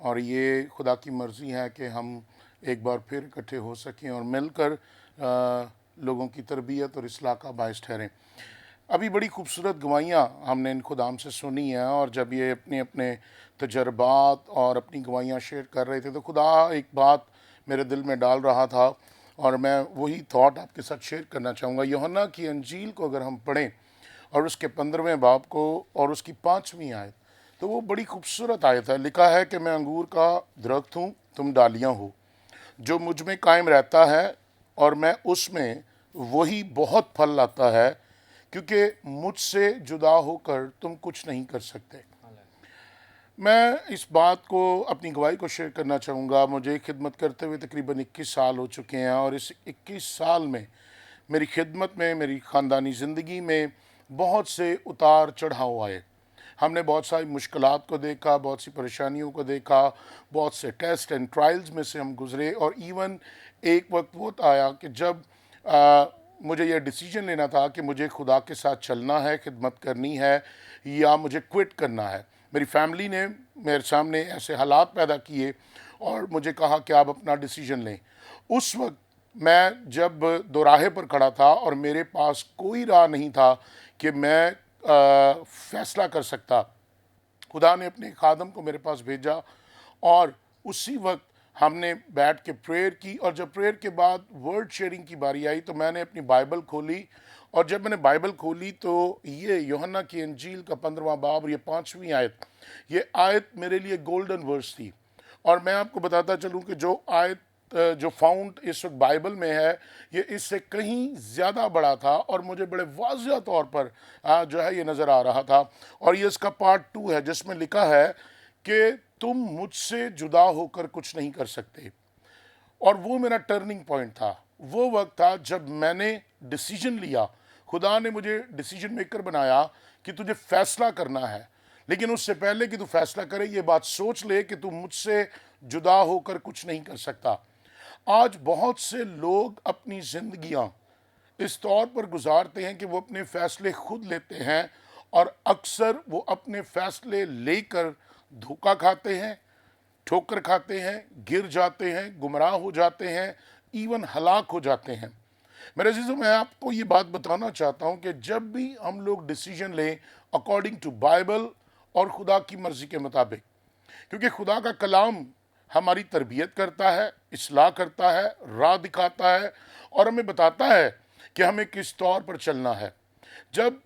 और ये खुदा की मर्ज़ी है कि हम एक बार फिर इकट्ठे हो सकें और मिलकर लोगों की तरबियत और इस्लाह का बायस ठहरें। अभी बड़ी खूबसूरत गवाहियाँ हमने इन खुदाम से सुनी हैं और जब ये अपने अपने तजर्बात और अपनी गवाहियाँ शेयर कर रहे थे तो खुदा एक बात मेरे दिल में डाल रहा था और मैं वही थॉट आपके साथ शेयर करना चाहूँगा। यूहन्ना की अंजील को अगर हम पढ़ें और उसके 15वें बाब को और उसकी 5वीं आयत, तो वो बड़ी खूबसूरत आयत है। लिखा है कि मैं अंगूर का दरख्त हूँ, तुम डालियाँ हो, जो मुझ में कायम रहता है और मैं उसमें, वही बहुत फल लाता है, क्योंकि मुझसे जुदा होकर तुम कुछ नहीं कर सकते। मैं इस बात को, अपनी गवाही को शेयर करना चाहूँगा। मुझे खिदमत करते हुए तकरीबन 21 साल हो चुके हैं और इस 21 साल में मेरी खिदमत में, मेरी ख़ानदानी ज़िंदगी में बहुत से उतार चढ़ाव आए। हमने बहुत सारी मुश्किलात को देखा, बहुत सी परेशानियों को देखा, बहुत से टेस्ट एंड ट्रायल्स में से हम गुज़रे। और इवन एक वक्त वो आया कि जब मुझे यह डिसीजन लेना था कि मुझे खुदा के साथ चलना है, खिदमत करनी है या मुझे क्विट करना है। मेरी फैमिली ने मेरे सामने ऐसे हालात पैदा किए और मुझे कहा कि आप अपना डिसीजन लें। उस वक्त मैं जब दोराहे पर खड़ा था और मेरे पास कोई राह नहीं था कि मैं फ़ैसला कर सकता, खुदा ने अपने खादम को मेरे पास भेजा और उसी वक्त हमने बैठ के प्रेयर की। और जब प्रेयर के बाद वर्ड शेयरिंग की बारी आई तो मैंने अपनी बाइबल खोली और जब मैंने बाइबल खोली तो ये यूहन्ना की अंजील का 15वां बाब और ये 5वीं आयत, ये आयत मेरे लिए गोल्डन वर्स थी। और मैं आपको बताता चलूँ कि जो आयत जो फाउंड इस वक्त बाइबल में है, ये इससे कहीं ज़्यादा बड़ा था और मुझे बड़े वाज़िया तौर पर जो है ये नज़र आ रहा था। और ये इसका पार्ट 2 है जिसमें लिखा है कि तुम मुझसे जुदा होकर कुछ नहीं कर सकते। और वो मेरा टर्निंग पॉइंट था। वो वक्त था जब मैंने डिसीजन लिया। खुदा ने मुझे डिसीजन मेकर बनाया कि तुझे फ़ैसला करना है, लेकिन उससे पहले कि तू फैसला करे ये बात सोच ले कि तू मुझसे जुदा होकर कुछ नहीं कर सकता। आज बहुत से लोग अपनी ज़िंदगियां इस तौर पर गुजारते हैं कि वो अपने फ़ैसले खुद लेते हैं और अक्सर वो अपने फ़ैसले लेकर धोखा खाते हैं, ठोकर खाते हैं, गिर जाते हैं, गुमराह हो जाते हैं, इवन हलाक हो जाते हैं। मेरे अज़ीज़ों, मैं आपको ये बात बताना चाहता हूँ कि जब भी हम लोग डिसीजन लें अकॉर्डिंग टू बाइबल और खुदा की मर्ज़ी के मुताबिक, क्योंकि खुदा का कलाम हमारी तरबियत करता है, इस्लाह करता है, राह दिखाता है और हमें बताता है कि हमें किस तौर पर चलना है। जब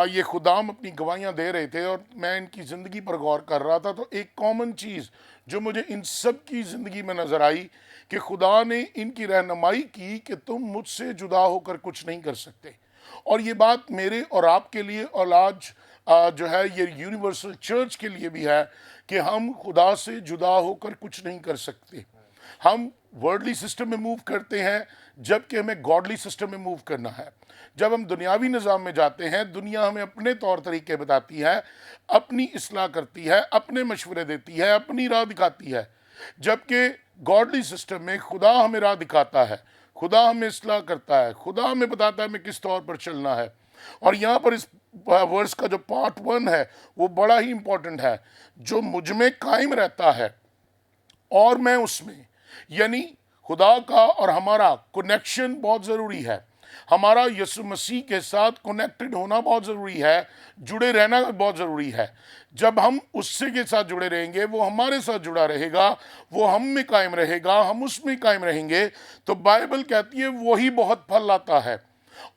ये खुदाम अपनी गवाहियाँ दे रहे थे और मैं इनकी ज़िंदगी पर गौर कर रहा था तो एक कॉमन चीज़ जो मुझे इन सब की ज़िंदगी में नज़र आई कि खुदा ने इनकी रहनुमाई की कि तुम मुझसे जुदा होकर कुछ नहीं कर सकते। और ये बात मेरे और आपके लिए और आज जो है ये यूनिवर्सल चर्च के लिए भी है कि हम खुदा से जुदा होकर कुछ नहीं कर सकते। हम वर्ल्डली सिस्टम में मूव करते हैं जबकि हमें गॉडली सिस्टम में मूव करना है। जब हम दुनियावी निज़ाम में जाते हैं, दुनिया हमें अपने तौर तरीके बताती है, अपनी इस्लाह करती है, अपने मशवरे देती है, अपनी राह दिखाती है, जबकि गॉडली सिस्टम में खुदा हमें राह दिखाता है, खुदा हमें इस्लाह करता है, खुदा हमें बताता है हमें किस तौर पर चलना है। और यहाँ पर इस वर्स का जो पार्ट 1 है वो बड़ा ही इंपॉर्टेंट है, जो मुझ में कायम रहता है और मैं उसमें, यानी खुदा का और हमारा कनेक्शन बहुत ज़रूरी है। हमारा यीशु मसीह के साथ कनेक्टेड होना बहुत ज़रूरी है, जुड़े रहना बहुत ज़रूरी है। जब हम उससे के साथ जुड़े रहेंगे, वो हमारे साथ जुड़ा रहेगा, वो हम में कायम रहेगा, हम उसमें कायम रहेंगे, तो बाइबल कहती है वही बहुत फल लाता है।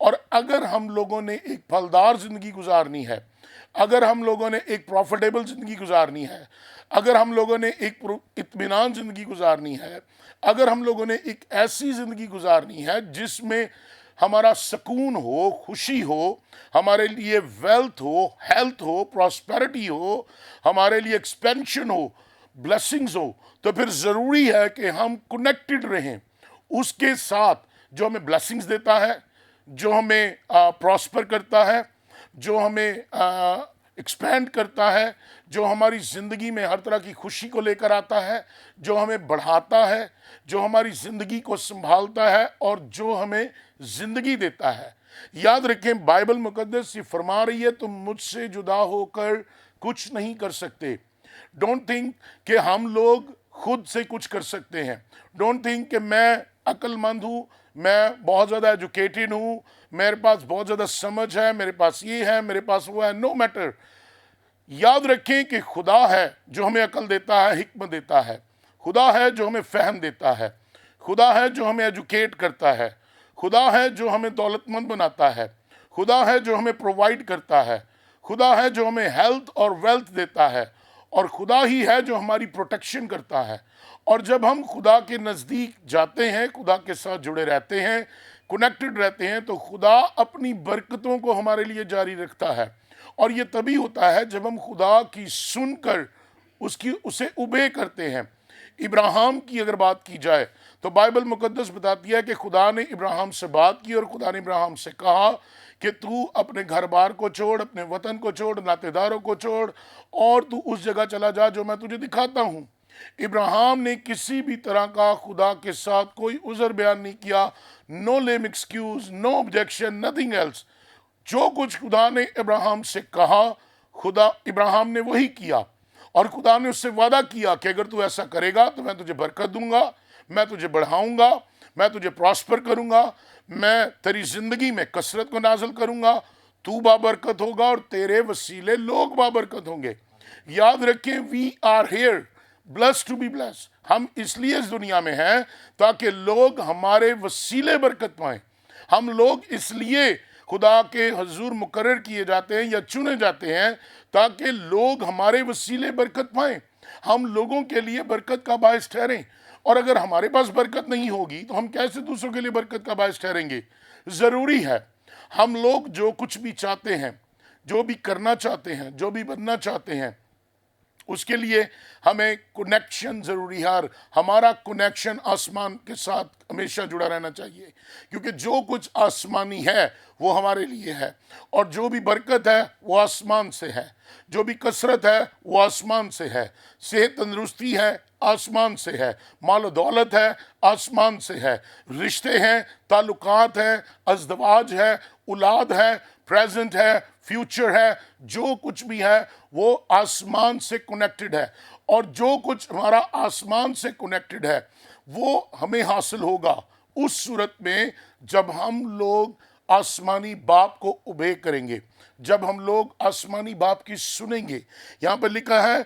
और अगर हम लोगों ने एक फलदार ज़िंदगी गुजारनी है, अगर हम लोगों ने एक प्रॉफिटेबल ज़िंदगी गुजारनी है, अगर हम लोगों ने एक इत्मीनान ज़िंदगी गुजारनी है, अगर हम लोगों ने एक ऐसी ज़िंदगी गुजारनी है जिसमें हमारा सुकून हो, खुशी हो, हमारे लिए वेल्थ हो, हेल्थ हो, प्रॉस्पेरिटी हो, हमारे लिए एक्सपेंशन हो, ब्लेसिंग्स हो, तो फिर ज़रूरी है कि हम कनेक्टेड रहें उसके साथ जो हमें ब्लेसिंग्स देता है, जो हमें प्रॉस्पर करता है, जो हमें एक्सपैंड करता है, जो हमारी ज़िंदगी में हर तरह की खुशी को लेकर आता है, जो हमें बढ़ाता है, जो हमारी ज़िंदगी को संभालता है और जो हमें ज़िंदगी देता है। याद रखें, बाइबल मुकद्दस ये फरमा रही है, तुम मुझसे जुदा होकर कुछ नहीं कर सकते। डोंट थिंक कि हम लोग खुद से कुछ कर सकते हैं। डोंट थिंक कि मैं अक्लमंद हूँ, मैं बहुत ज़्यादा एजुकेटेड हूँ, मेरे पास बहुत ज़्यादा समझ है, मेरे पास ये है, मेरे पास वो है। No matter. याद रखें कि खुदा है जो हमें अकल देता है, हिकमत देता है। खुदा है जो हमें फहम देता है। खुदा है जो हमें एजुकेट करता है। खुदा है जो हमें दौलतमंद बनाता है। खुदा है जो हमें प्रोवाइड करता है। खुदा है जो हमें हेल्थ और वेल्थ देता है। और खुदा ही है जो हमारी प्रोटेक्शन करता है। और जब हम खुदा के नज़दीक जाते हैं, खुदा के साथ जुड़े रहते हैं, कनेक्टेड रहते हैं, तो खुदा अपनी बरकतों को हमारे लिए जारी रखता है। और ये तभी होता है जब हम खुदा की सुनकर उसे उबे करते हैं। इब्राहिम की अगर बात की जाए तो बाइबल मुकद्दस बताती है कि खुदा ने इब्राहिम से बात की और खुदा ने इब्राहिम से कहा कि तू अपने घर बार को छोड़, अपने वतन को छोड़, नातेदारों को छोड़ और तू उस जगह चला जा जो मैं तुझे दिखाता हूँ। इब्राहिम ने किसी भी तरह का खुदा के साथ कोई उज़र बयान नहीं किया। No lame excuse, no objection, nothing else. जो कुछ खुदा ने इब्राहिम से कहा, खुदा इब्राहिम ने वही किया। और खुदा ने उससे वादा किया कि अगर तू ऐसा करेगा तो मैं तुझे बरकत दूंगा, मैं तुझे बढ़ाऊंगा, मैं तुझे प्रॉस्पर करूंगा, मैं तेरी ज़िंदगी में कसरत को नाजिल करूंगा, तू बाबरकत होगा और तेरे वसीले लोग बाबरकत होंगे। याद रखें, we are here blessed to be blessed. हम इसलिए इस दुनिया में हैं ताकि लोग हमारे वसीले बरकत पाएं। हम लोग इसलिए खुदा के हजूर मुकर्रर किए जाते हैं या चुने जाते हैं ताकि लोग हमारे वसीले बरकत पाएं, हम लोगों के लिए बरकत का बायस ठहरें। और अगर हमारे पास बरकत नहीं होगी तो हम कैसे दूसरों के लिए बरकत का बायस ठहरेंगे? ज़रूरी है हम लोग जो कुछ भी चाहते हैं, जो भी करना चाहते हैं, जो भी बनना चाहते हैं, उसके लिए हमें कनेक्शन ज़रूरी है। और हमारा कनेक्शन आसमान के साथ हमेशा जुड़ा रहना चाहिए, क्योंकि जो कुछ आसमानी है वो हमारे लिए है। और जो भी बरकत है वो आसमान से है, जो भी कसरत है वो आसमान से है, सेहत तंदुरुस्ती है आसमान से है, माल दौलत है आसमान से है, रिश्ते हैं, ताल्लुकात हैं, अज़दवाज है, औलाद है, प्रेजेंट है, फ्यूचर है, जो कुछ भी है वो आसमान से कनेक्टेड है। और जो कुछ हमारा आसमान से कनेक्टेड है वो हमें हासिल होगा उस सूरत में जब हम लोग आसमानी बाप को उबे करेंगे, जब हम लोग आसमानी बाप की सुनेंगे। यहाँ पर लिखा है,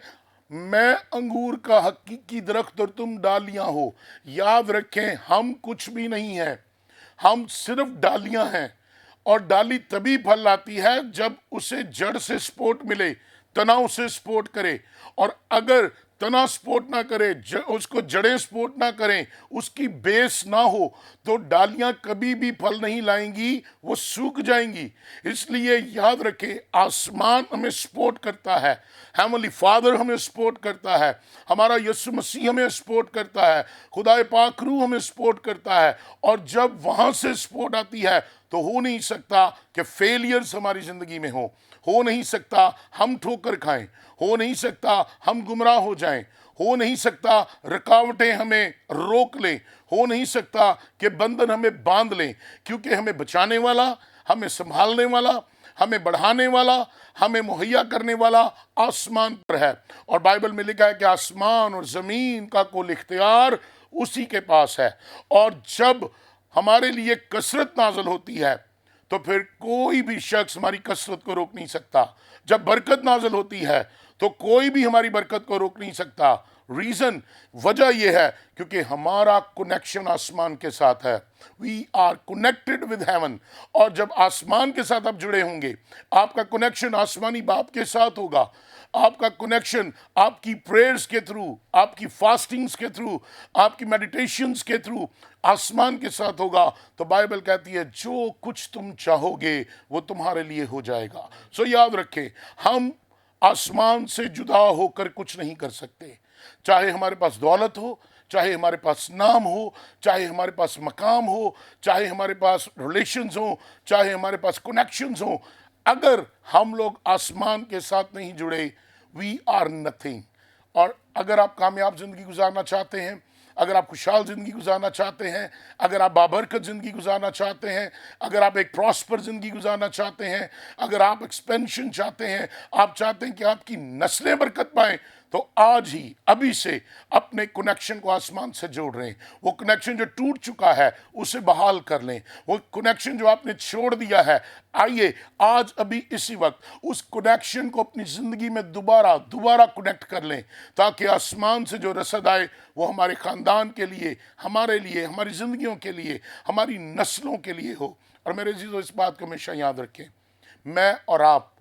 मैं अंगूर का हकीकी दरख्त और तुम डालियां हो। याद रखें, हम कुछ भी नहीं है, हम सिर्फ डालियां हैं। और डाली तभी फल लाती है जब उसे जड़ से सपोर्ट मिले, तना उसे सपोर्ट करे। और अगर तना सपोर्ट ना करे, उसको जड़ें सपोर्ट ना करें, उसकी बेस ना हो, तो डालियां कभी भी फल नहीं लाएंगी, वो सूख जाएंगी। इसलिए याद रखें, आसमान हमें सपोर्ट करता है, हेवनली फादर हमें सपोर्ट करता है, हमारा यीशु मसीह हमें सपोर्ट करता है, खुदा पाक रूह हमें सपोर्ट करता है। और जब वहाँ से सपोर्ट आती है तो हो नहीं सकता कि फेलियर्स हमारी ज़िंदगी में हो नहीं सकता हम ठोकर खाएं, हो नहीं सकता हम गुमराह हो जाएं, हो नहीं सकता रुकावटें हमें रोक लें, हो नहीं सकता कि बंधन हमें बांध लें, क्योंकि हमें बचाने वाला, हमें संभालने वाला, हमें बढ़ाने वाला, हमें मुहैया करने वाला आसमान पर है। और बाइबल में लिखा है कि आसमान और ज़मीन का कुल इख्तियार उसी के पास है। और जब हमारे लिए कसरत नाज़िल होती है तो फिर कोई भी शख्स हमारी कसरत को रोक नहीं सकता। जब बरकत नाज़िल होती है तो कोई भी हमारी बरकत को रोक नहीं सकता। रीज़न, वजह यह है क्योंकि हमारा कनेक्शन आसमान के साथ है। We are connected with heaven. और जब आसमान के साथ आप जुड़े होंगे, आपका कनेक्शन आसमानी बाप के साथ होगा। आपका कनेक्शन आपकी प्रेयर्स के थ्रू, आपकी फास्टिंग्स के थ्रू, आपकी मेडिटेशंस के थ्रू आसमान के साथ होगा। तो बाइबल कहती है जो कुछ तुम चाहोगे वो तुम्हारे लिए हो जाएगा। सो याद रखें, हम आसमान से जुदा होकर कुछ नहीं कर सकते। चाहे हमारे पास दौलत हो, चाहे हमारे पास नाम हो, चाहे हमारे पास मकाम हो, चाहे हमारे पास रिलेशंस हो, चाहे हमारे पास कनेक्शंस हो, अगर हम लोग आसमान के साथ नहीं जुड़े, वी आर नथिंग। और अगर आप कामयाब ज़िंदगी गुजारना चाहते हैं, अगर आप खुशहाल ज़िंदगी गुजारना चाहते हैं, अगर आप बाबरकत ज़िंदगी गुजारना चाहते हैं, अगर आप एक प्रॉस्पर ज़िंदगी गुजारना चाहते हैं, अगर आप एक्सपेंशन चाहते हैं, आप चाहते हैं कि आपकी नस्लें बरकत पाएँ, तो आज ही अभी से अपने कनेक्शन को आसमान से जोड़ रहे हैं। वो कनेक्शन जो टूट चुका है उसे बहाल कर लें। वो कनेक्शन जो आपने छोड़ दिया है, आइए आज अभी इसी वक्त उस कनेक्शन को अपनी ज़िंदगी में दोबारा कनेक्ट कर लें, ताकि आसमान से जो रसद आए वो हमारे ख़ानदान के लिए, हमारे लिए, हमारी ज़िंदगियों के लिए, हमारी नस्लों के लिए हो। और मेरे अज़ीज़ों, इस बात को हमेशा याद रखें, मैं और आप,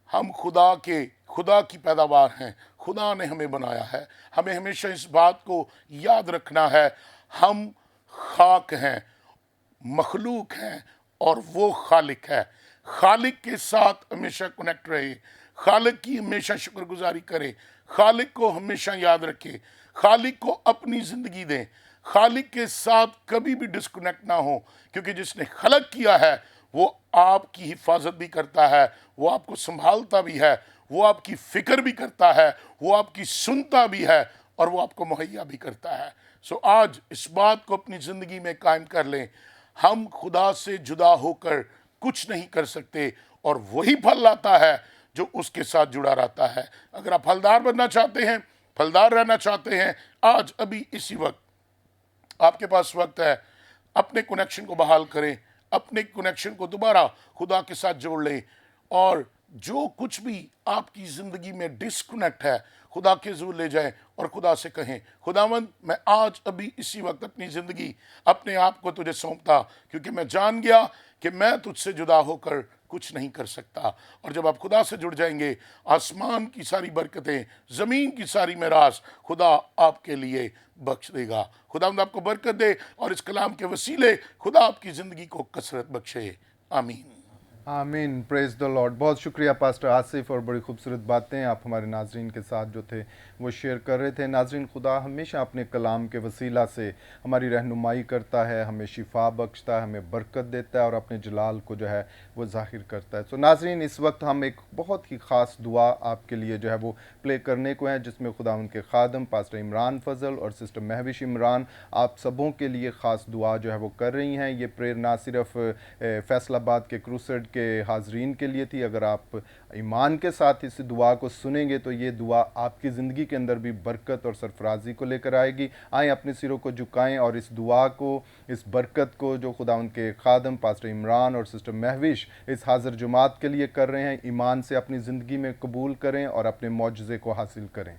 हम खुदा की पैदावार हैं। खुदा ने हमें बनाया है। हमें हमेशा इस बात को याद रखना है, हम खाक हैं, मखलूक हैं और वो खालिक है। खालिक के साथ हमेशा कनेक्ट रहे, खालिक की हमेशा शुक्रगुजारी करें, खालिक को हमेशा याद रखें, खालिक को अपनी ज़िंदगी दें, खालिक के साथ कभी भी डिस्कनेक्ट ना हो, क्योंकि जिसने खलक किया है वो आपकी हिफाजत भी करता है, वो आपको संभालता भी है, वो आपकी फ़िक्र भी करता है, वो आपकी सुनता भी है और वो आपको मुहैया भी करता है। सो आज इस बात को अपनी ज़िंदगी में कायम कर लें, हम खुदा से जुदा होकर कुछ नहीं कर सकते और वही फल लाता है जो उसके साथ जुड़ा रहता है। अगर आप फलदार बनना चाहते हैं, फलदार रहना चाहते हैं, आज अभी इसी वक्त आपके पास वक्त है, अपने कनेक्शन को बहाल करें, अपने कनेक्शन को दोबारा खुदा के साथ जोड़ लें और जो कुछ भी आपकी ज़िंदगी में डिस्कनेक्ट है, खुदा के ज़रूर ले जाएं और खुदा से कहें, खुदावंद मैं आज अभी इसी वक्त अपनी ज़िंदगी, अपने आप को तुझे सौंपता, क्योंकि मैं जान गया कि मैं तुझसे जुदा होकर कुछ नहीं कर सकता। और जब आप खुदा से जुड़ जाएंगे, आसमान की सारी बरकतें, ज़मीन की सारी मिरास खुदा आपके लिए बख्श देगा। खुदावंद आपको बरकत दे और इस कलाम के वसीले खुदा आपकी ज़िंदगी को कसरत बख्शे। आमीन। आमीन। Praise the Lord. बहुत शुक्रिया पास्टर आसिफ, और बड़ी खूबसूरत बातें आप हमारे नाजरीन के साथ जो थे वो शेयर कर रहे थे। नाजरीन, खुदा हमेशा अपने कलाम के वसीला से हमारी रहनुमाई करता है, हमें शिफा बख्शता है, हमें बरकत देता है और अपने जलाल को जो है वो ज़ाहिर करता है। तो नाजरीन, इस वक्त हम एक बहुत ही ख़ास दुआ आपके लिए जो है वो प्ले करने को है, जिसमें खुदा उनके खादम पास्टर इमरान फजल और सिस्टर महविश इमरान आप सबों के लिए ख़ास दुआ जो है वो कर रही हैं। ये प्रेयर ना सिर्फ फैसलाबाद के क्रूसेड के हाजरीन के लिए थी। अगर आप ईमान के साथ इस दुआ को सुनेंगे तो ये दुआ आपकी ज़िंदगी के अंदर भी बरकत और सरफराजी को लेकर आएगी। आएँ अपने सिरों को झुकाएं और इस दुआ को, इस बरकत को जो खुदा उनके खादम पास्टर इमरान और सिस्टर महविश इस हाजिर जुमात के लिए कर रहे हैं, ईमान से अपनी ज़िंदगी में कबूल करें और अपने मौजज़े को हासिल करें।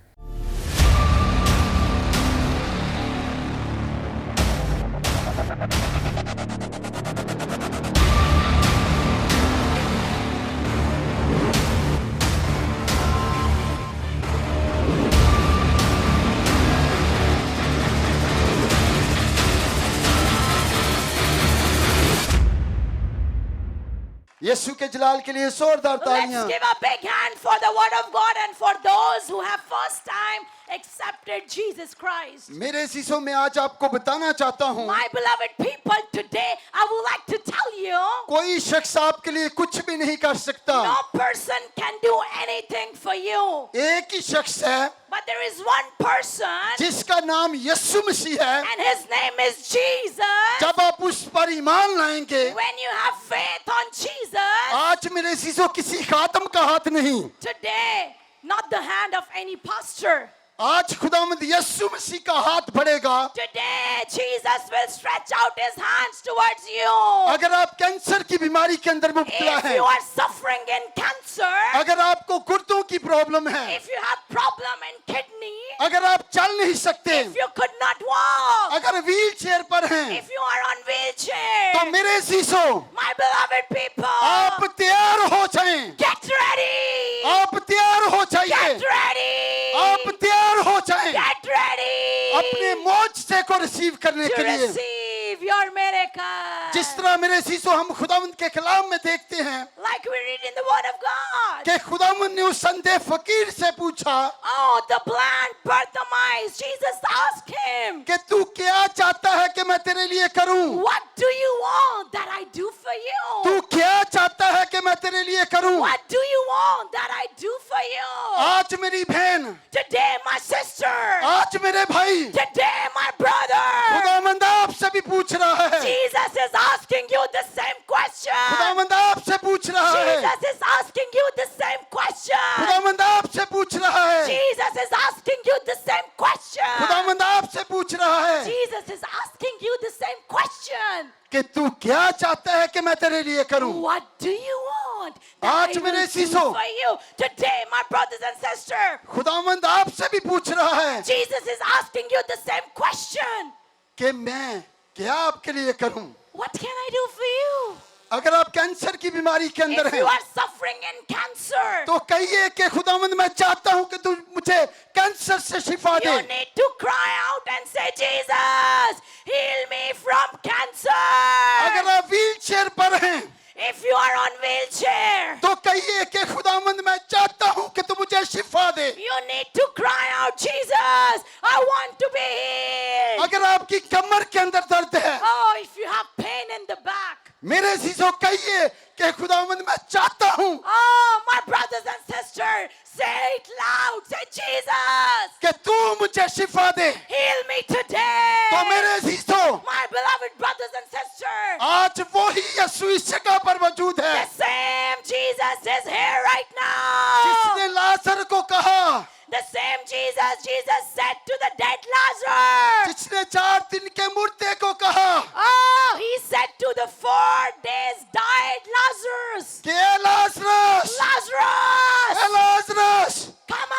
यीशु के जलाल के लिए जोरदार तालियां। Let's give a big hand for the word of God and for those who have first time accepted Jesus Christ. मेरे शीशों में आज आपको बताना चाहता हूँ, My beloved people, today I would like to tell you, कोई शख्स आपके लिए कुछ भी नहीं कर सकता। no person can do anything for you. एक ही शख्स है But there is one person जिसका नाम यीशु मसीह है। and his name is Jesus. जब आप उस पर ईमान लाएंगे, When you have faith on Jesus, आज मेरे शीशों किसी खातम का हाथ नहीं, today, not the hand of any pastor. आज खुदावंद यीशु मसीह का हाथ बढ़ेगा। Today, Jesus will stretch out his hands towards you. अगर आप कैंसर की बीमारी के अंदर मुब्तला If हैं, you are suffering in cancer, अगर आपको गुर्दों की प्रॉब्लम है, if you have problem in kidney, अगर आप चल नहीं सकते, if you could not walk, अगर व्हील चेयर पर हैं, if you are on wheelchair, तो मेरे शीशो my beloved people, आप तैयार हो जाएं, get ready. आप तैयार हो जाइए, Get ready. आप तैयार हो जाएं Get ready. अपने मौजज़े को रिसीव करने to के लिए। receive your miracle. जिस तरह मेरे शीशो हम खुदावंद के कलाम में देखते हैं Like we read in the word of God. कि खुदावंद ने उस संदेह फकीर से पूछा Oh, the blind Bartimaeus, Jesus asked him, कि तू क्या चाहता है कि मैं तेरे लिए करूं? what do you want that I do for you? तू क्या चाहता है कि मैं तेरे लिए करूं? What do you want that I do for you? आज मेरी बहन, Today, my sister. आज मेरे भाई, Today, my brother. खुदावंद आपसे भी पूछ रहा है, Jesus is asking you the same question. खुदावंद आपसे पूछ रहा है, Jesus is asking you the same question. खुदावंद आपसे पूछ रहा है, Jesus is asking you the same question. खुदावंद आपसे पूछ रहा है Jesus is asking you the same question. कि तू क्या चाहता है कि मैं तेरे लिए करूं? What do you want that आज I will मेरे do शीशो, for you? Today, my brothers and sisters, खुदावंद आपसे भी पूछ रहा है Jesus is asking you the same question. कि मैं क्या आपके लिए करूं? What can I do for you? अगर आप कैंसर की बीमारी के अंदर If हैं you are suffering in cancer, तो कहिए कि खुदावंद मैं चाहता हूं कि तू मुझे कैंसर से शिफा दे। you need to cry out and say, Jesus, heal me from cancer. अगर आप व्हील चेयर पर हैं If you are on wheelchair, तो कहिए कि खुदावंद मैं चाहता हूं कि तू मुझे शिफा दे। you need to cry out, Jesus, I want to be healed. अगर आपकी कमर के अंदर दर्द है, Oh, if you have pain in the back. मेरे शीशो कहिए कि खुदावंद मैं चाहता हूं Oh, my brothers and sisters, say it loud. Say, Jesus, कि तू मुझे शिफा दे। heal me today. तो मेरे शीशो My beloved brothers and sisters, आज वो ही यीशु इस जगह पर मौजूद है the same Jesus is here right now. जिसने लाजर को कहा, The same Jesus said to the dead Lazarus. जिसने 4 दिन के मुर्दे को कहा Oh, he said to the 4 days died Lazarus. कि ए लाजरस, Lazarus, ए लाजरस, come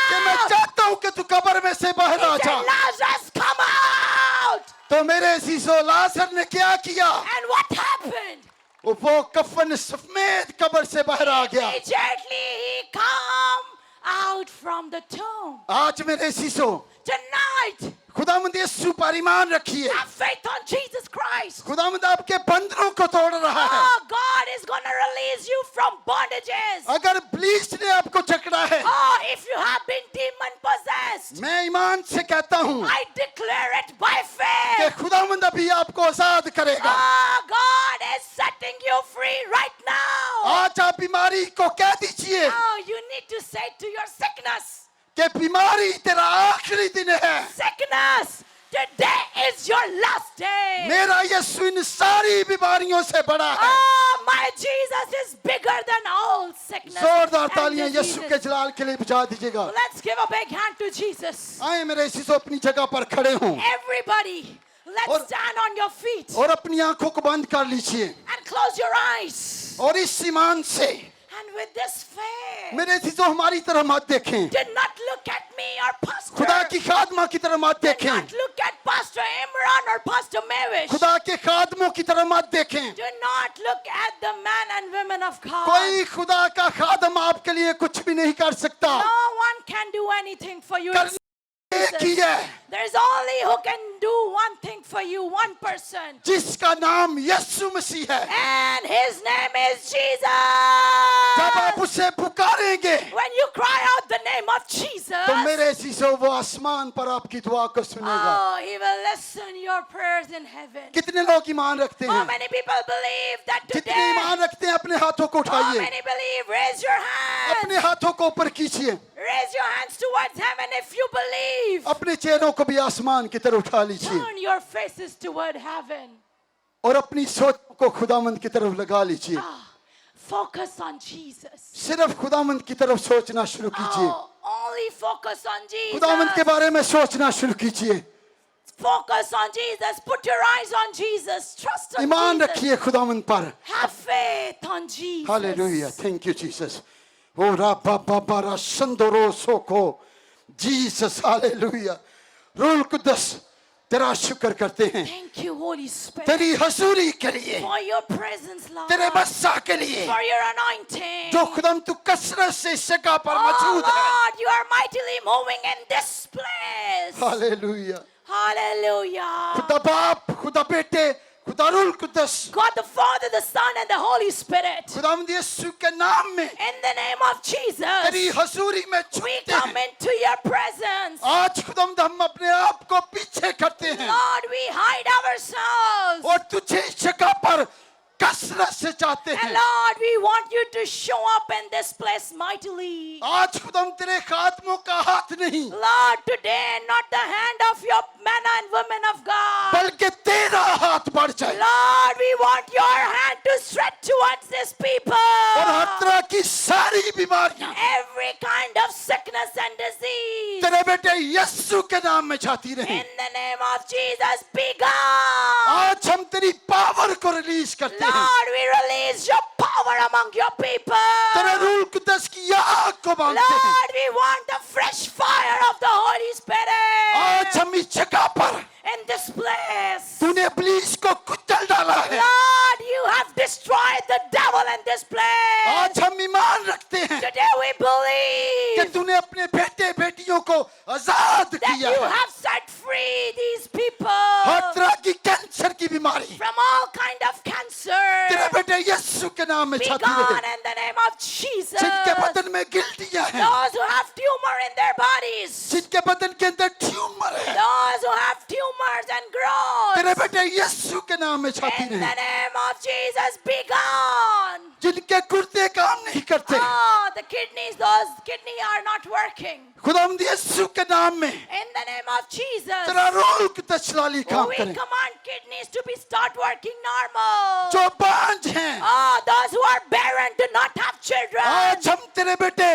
कि मैं out. चाहता हूं कि तू कब्र में से बाहर आ He जा। said, Lazarus, come out. तो मेरे शीशो लाजर ने क्या किया? And what happened? वो कफन समेत कब्र से बाहर आ गया। Immediately he come out from the tomb. आज मेरे शीशो Tonight, खुदावंद यीशु पर ईमान रखिए। have faith on Jesus Christ. खुदावंद आपके बंधनों को तोड़ रहा है। Oh, God is going to release you from bondages. अगर पुलिस ने आपको जकड़ा है, Oh, if you have been demon possessed, मैं ईमान से कहता हूं I declare it by कि faith. खुदावंद अभी आपको आजाद करेगा। Oh, God is setting you free right now. आज आप बीमारी को कह दीजिए Oh, you need to say to your sickness, कि बीमारी तेरा आखिरी दिन है। sickness, today is your last day. मेरा यीशु इन सारी बीमारियों से बड़ा है। Oh, my Jesus is bigger than all sickness. जोरदार and तालियां यीशु के diseases. जलाल के लिए बजा दीजिएगा। Let's give a big hand to Jesus. आए मेरे यीशु अपनी जगह पर खड़े हों Everybody, let's और- stand on your feet और अपनी आंखों को बंद कर लीजिए and close your eyes. और इस ईमान से And with this faith, मेरे यीशु हमारी तरफ मत देखें, did not look at me or Pastor. खुदा की खादमा की तरफ मत Did देखें, not look at Pastor Imran or Pastor Mavish. खुदा के खादमों की तरफ मत देखें। Do not look at the men and women of God. कोई खुदा का खादम आपके लिए कुछ भी नहीं कर सकता। No one can do anything for you. करने एक ही है There's only who can do one thing for you, one person. जिसका नाम यीशु मसीह है। And his name is जब आप Jesus. उसे पुकारेंगे When you cry out the name of Jesus, तो मेरे यीशु वो आसमान पर आपकी दुआ को सुनेगा। oh, he will listen your prayers in heaven. कितने लोग ईमान रखते How हैं? many people believe that कितने today? ईमान रखते हैं? अपने हाथों को How उठाइए, many believe? Raise your hands. अपने हाथों को ऊपर कीजिए, Raise your hands towards heaven if you believe. अपने चेहरों को भी आसमान की तरफ उठा लीजिए Turn your faces toward heaven. और अपनी सोच को खुदावंद की तरफ लगा लीजिए। Focus on Jesus. सिर्फ खुदावंद की तरफ सोचना शुरू कीजिए। Oh, only focus on खुदावंद के Jesus. बारे में सोचना शुरू कीजिए. Focus on Jesus. Put your eyes on Jesus. Trust on Iman Jesus. रखिए खुदावंद पर. Have faith on Jesus. Hallelujah. Thank you, Jesus. Oh, Rabba Baba Rashandoro Soko. Jesus, hallelujah. रूल कुदस तेरा शुक्र करते हैं. Thank you, Holy Spirit, तेरी हजूरी के लिए, for your presence, Lord. तेरे बसा के लिए, For your anointing. जो खुदाम तू कसरत से इस जगह पर Oh मौजूद है. Lord, you are mightily moving in this place. Hallelujah. Hallelujah. खुदा बाप, खुदा बेटे, खुदा rule Quddus, God the Father, the Son, and the Holy Spirit. खुदावंद यीशु के नाम में In the name of Jesus, तेरी हजूरी में we झुकते come हैं. into your presence. आज खुदावंद हम अपने आप को पीछे करते हैं Lord, we hide ourselves. और तुझे इस जगह पर कसरत से चाहते And हैं. Lord, we want you to show up in this place mightily. आज खुदाम तेरे खात्मों का हाथ नहीं, Lord, today, not the hand of your men and women of God. बल्कि तेरा हाथ बढ़ जाए Lord, we want your hand to stretch towards these people. और हर तरह की सारी बीमारियां Every kind of sickness and disease. तेरे बेटे यीशु के नाम में जाती रहे. In the name of Jesus, be gone. आज हम तेरी पावर को रिलीज करते हैं. Lord, we release your power among your people. तेरे रूल कुदस की आग को बांधते हैं. Lord, we want the fresh fire of the Holy आज Spirit हम इस जगह पर in this place. तूने पुलिस को कुचल डाला है. Lord, you have destroyed the devil in this place. आज हम ईमान रखते हैं Today we कि believe तूने अपने बेटे बेटियों को आजाद that किया you है. have set free these people हर तरह की कैंसर की बीमारी from all kind of cancer. तेरे बेटे यीशु के नाम में Be छाती gone रहे. in the name of Jesus. जिनके बदन में गिल्टियां हैं, Those who have tumor in their bodies. जिनके बदन के अंदर ट्यूमर है, Those who have tumors and तेरे growths. बेटे यीशु के नाम में छाती In the रहे. name of Jesus, be gone. जिनके गुर्दे काम नहीं करते, Oh, the kidneys, those kidney are not working. खुदावंद यीशु के नाम में In the name of Jesus, तेरा रोल की तशलाली काम we करे. command kidneys to be start working normal. जो बांझ हैं, Oh, those who are barren do not have children. आज हम तेरे बेटे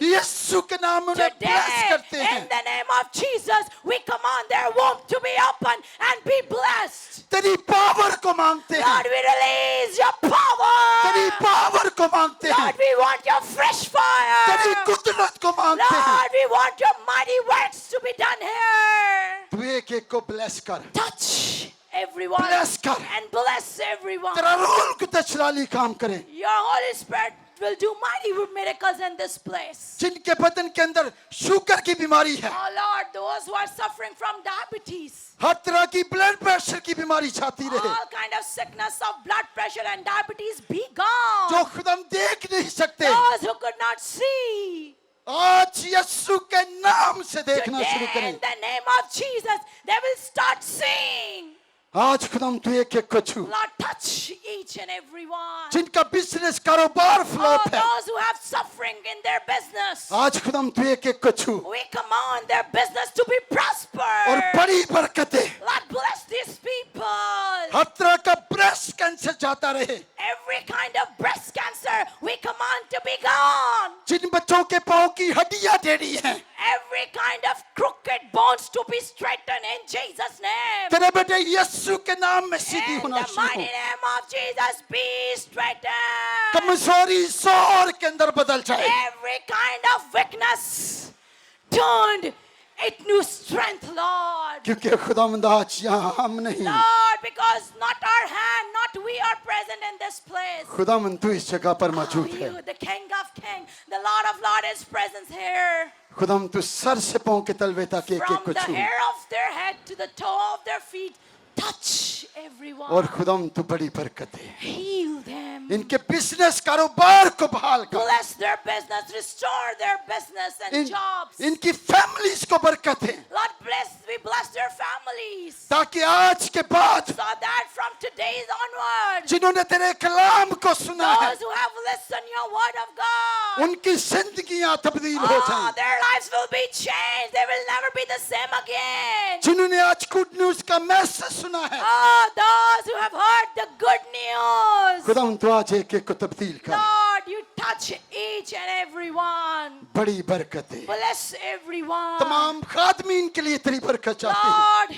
यीशु के नाम में उन्हें ब्लेस Today, करते in हैं. the name of Jesus, we command their womb to be open and be blessed. तेरी पावर को मांगते हैं. Lord, we release your तेरी power. पावर को मांगते हैं. Lord, we want your fresh तेरी fire. कुदरत को मांगते हैं. Lord, we want your mighty works to be done here. तू एक एक को ब्लेस कर. Touch everyone Bless कर. and bless everyone. तेरा रोल की तशलाली काम करे. Your Holy Spirit will do mighty miracles in this place. जिनके बदन के अंदर शुगर की बीमारी है, Oh Lord, those who are suffering from diabetes, हर तरह की ब्लड प्रेशर की बीमारी छाती रहे, all kind of sickness of blood pressure and diabetes, be जो gone. खुद हम देख नहीं सकते, Those who could not see, आज यीशु के नाम से देखना शुरू today करें. in the name of Jesus, they will start seeing. आज खुद हम तू एक एक को छू. Lord, touch each and every one. जिनका बिजनेस कारोबार Oh, फ्लॉप है, those who have suffering in their business, आज खुद हम तू एक एक को छू. we command their business to be और prospered. बड़ी बरकतें, Lord, bless these people. हर तरह का ब्रेस्ट कैंसर जाता रहे. Every kind of breast cancer, we command to be gone. जिन बच्चों के पाँव की हड्डियां टेढ़ी हैं, Every kind of crooked bones to be straightened in Jesus' name. तेरे बेटे यीशु के नाम में सीधी In होना the शुरू mighty हो. name of Jesus, be straightened. कमजोरी जोर के अंदर बदल जाए. Every kind of weakness turned into strength, Lord. क्योंकि खुदावंद आज यहाँ हम नहीं, Lord, because not our hand, not we are present in this place. खुदावंद तू इस जगह पर Oh, मौजूद है. you, the King of Kings, the Lord of Lords, is present here. खुदावंद तू सर से पाँव के तलवे तक एक एक From को the छू. hair of their head to the toe of their feet, touch everyone. और खुदावंद तू बड़ी बरकत है. Heal them. इनके बिजनेस कारोबार को बहाल कर. Bless their business, restore their business and jobs. इनकी फैमिलीज को बरकत है. Lord, we bless their families. ताकि आज के बाद So that from today's onward, जिन्होंने तेरे कलाम को सुना है, those who have listened your word of God, उनकी जिंदगियां तब्दील हो जाएं. their lives will be changed. They will never be the same again. जिन्होंने आज गुड न्यूज का मैसेज सुना है, Oh, those who have heard the good news, खुदावंद तू आज एक एक को तब्दील कर. Lord, Lord, you touch each and every one. बड़ी बरकत है। Bless everyone. तमाम खादमीन के लिए तेरी बरकत चाहते हैं। Lord,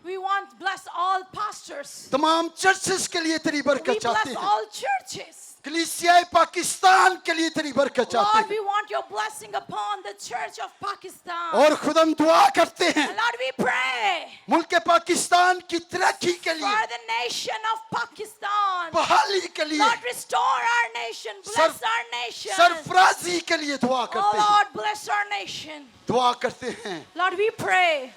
we want to bless all pastors. तमाम चर्चेस के लिए तेरी We बरकत चाहते bless हैं। all churches. कलीसिया पाकिस्तान के लिए तेरी बरकत चाहते Lord, हैं। we want your blessing upon the church of Pakistan. और खुद हम दुआ करते हैं And Lord, we pray मुल्क पाकिस्तान की तरक्की के for लिए, the nation of Pakistan. बहाली के लिए, Lord, restore our nation. Bless our nation. सरफराजी के लिए दुआ Oh करते हैं। Lord, bless our nation. दुआ करते हैं Lord, we pray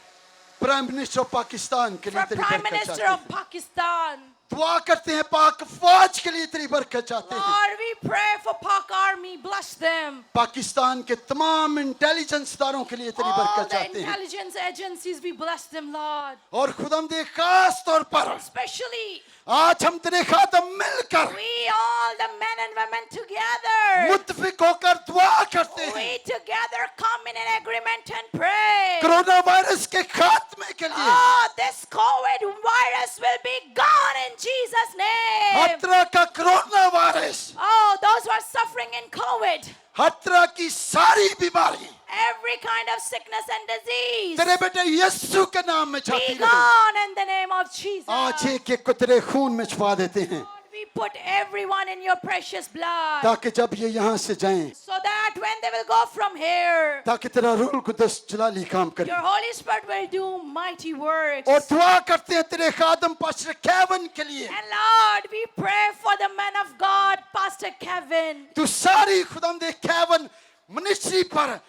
prime minister of Pakistan के लिए for तेरी Prime बरकत Minister चाहते of हैं। Pakistan. दुआ करते हैं पाक फौज के लिए तेरी बरकत चाहते हैं। Lord, we pray for Pak Army. Bless them. Pakistan के तमाम इंटेलिजेंस इदारों के लिए तेरी All बरकत the चाहते हैं। intelligence agencies, we bless them, Lord. और खुदम दे खास तौर पर Especially आज हम तेरे खातम मिलकर we, all the men and women together. मुत्तफिक होकर दुआ करते हैं We together come in an agreement and pray. Corona virus के खात्मे के लिए। Oh, this COVID virus will be gone in Jesus' name. हर तरह का corona virus, Oh, those who are suffering in COVID, हर तरह की सारी बीमारी every kind of sickness and disease, तेरे बेटे यीशु के नाम में छाती be रहे। gone in the name of Jesus. आज एक एक को तेरे खून में छुपा देते हैं Lord, we put everyone in your precious blood, ताकि जब ये यहाँ से जाएं, so that when they will go from here, ताकि तेरा रूह कुदस जलाली काम करे। your Holy Spirit will do mighty works. और दुआ करते हैं तेरे खादम पास्टर केविन के लिए। And Lord, we pray for the man of God, Pastor Kevin. तू सारी खुदम दे केविन मिनिस्ट्री पर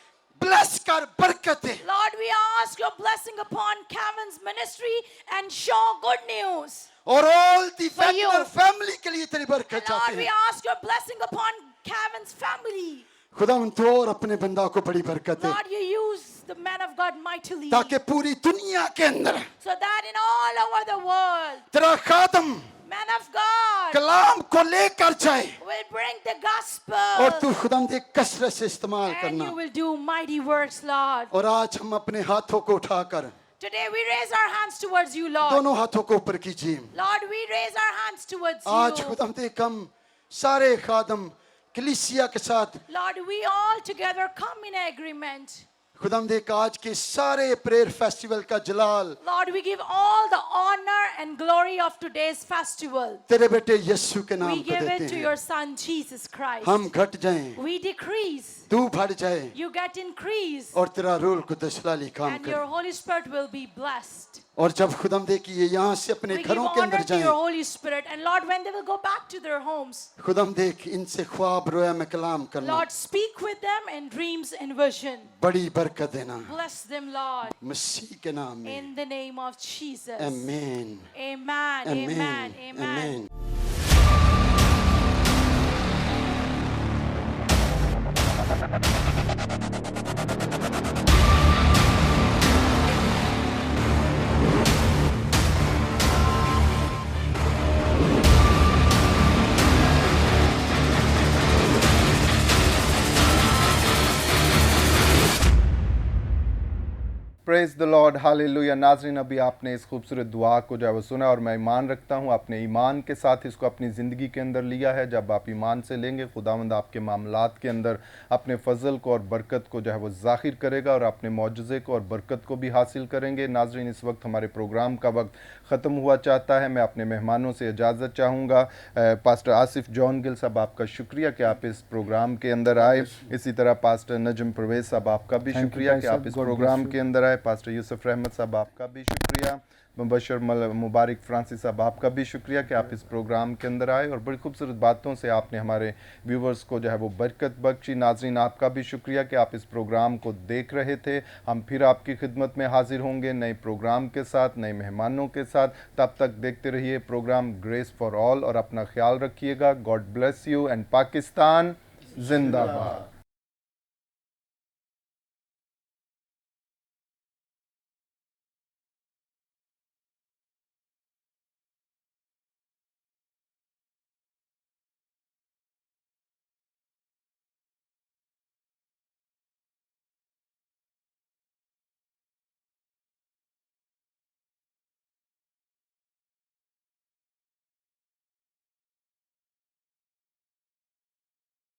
ब्लेस कर बरकत दे। Lord, we ask your blessing upon Kevin's ministry and show good news. और all the For you. Family के लिए तेरी बरकत And चाहते Lord, we हैं। ask your blessing upon Kevin's family. खुदावन तू और अपने बंदा को बड़ी बरकत दे Lord, you use the man of God mightily, ताकि पूरी दुनिया के अंदर so that in all over the world, तेरा खादम man of God कलाम को लेकर जाए will bring the और gospel. तू खुदाम दे कसरत से इस्तेमाल And करना। you will do mighty works, Lord. और आज हम अपने हाथों को उठाकर Today we raise our hands towards you, Lord. दोनों हाथों को ऊपर कीजिए। Lord, we raise our hands towards आज you. खुदाम दे कम सारे खादम कलीसिया के साथ Lord, we all together come in agreement. खुदाम दे आज के सारे प्रेयर फेस्टिवल का जलाल Lord, we give all the honor and glory of today's festival. तेरे बेटे यीशु के नाम We पे give it देते to हैं। your son, Jesus Christ. हम घट जाएं, We decrease, तू बढ़ जाए you get increase, और तेरा रूल को दशलाली काम and करे। your Holy Spirit will be blessed. और जब खुदाम दे कि ये यहाँ से अपने We give घरों के अंदर honor to your जाएं, Holy Spirit. And Lord, when they will go back to their homes, खुदाम देख इनसे ख्वाब रोया में कलाम करना, Lord, speak with them in dreams and vision. बड़ी बरकत देना Bless them, Lord, मसीह के नाम में। in the name of Jesus. आमीन Amen. आमीन Amen. Amen. आमीन। Praise the Lord hallelujah. नाज़रीन, अभी आपने इस खूबसूरत दुआ को जो है वो सुना और मैं ईमान रखता हूँ आपने ईमान के साथ इसको अपनी ज़िंदगी के अंदर लिया है। जब आप ईमान से लेंगे खुदावंद आपके मामलात के अंदर अपने फ़ज़ल को और बरकत को जो है वो ज़ाहिर करेगा और अपने मौजज़े को और बरकत को भी हासिल करेंगे। नाज़रीन, इस वक्त हमारे प्रोग्राम का वक्त ख़त्म हुआ चाहता है। मैं अपने मेहमानों से इजाज़त चाहूँगा। पास्टर आसिफ जॉन गिल साहब, आपका शुक्रिया कि आप इस प्रोग्राम के अंदर आए। इसी तरह पास्टर नजम परवेज़ साहब, आपका भी Thank you, शुक्रिया भाई कि साहब। आप इस God bless प्रोग्राम you. के अंदर आए। पास्टर यूसुफ रहमत साहब, आपका भी शुक्रिया। मुबशर मुबारक फ्रांसिस साहब, आपका भी शुक्रिया कि आप इस प्रोग्राम के अंदर आए और बड़ी खूबसूरत बातों से आपने हमारे व्यूवर्स को जो है वो बरकत बख्शी। नाजरीन, आपका भी शुक्रिया कि आप इस प्रोग्राम को देख रहे थे। हम फिर आपकी खिदमत में हाजिर होंगे नए प्रोग्राम के साथ, नए मेहमानों के साथ। तब तक देखते रहिए प्रोग्राम ग्रेस फॉर ऑल और अपना ख्याल रखिएगा। God bless you and Pakistan जिंदाबाद।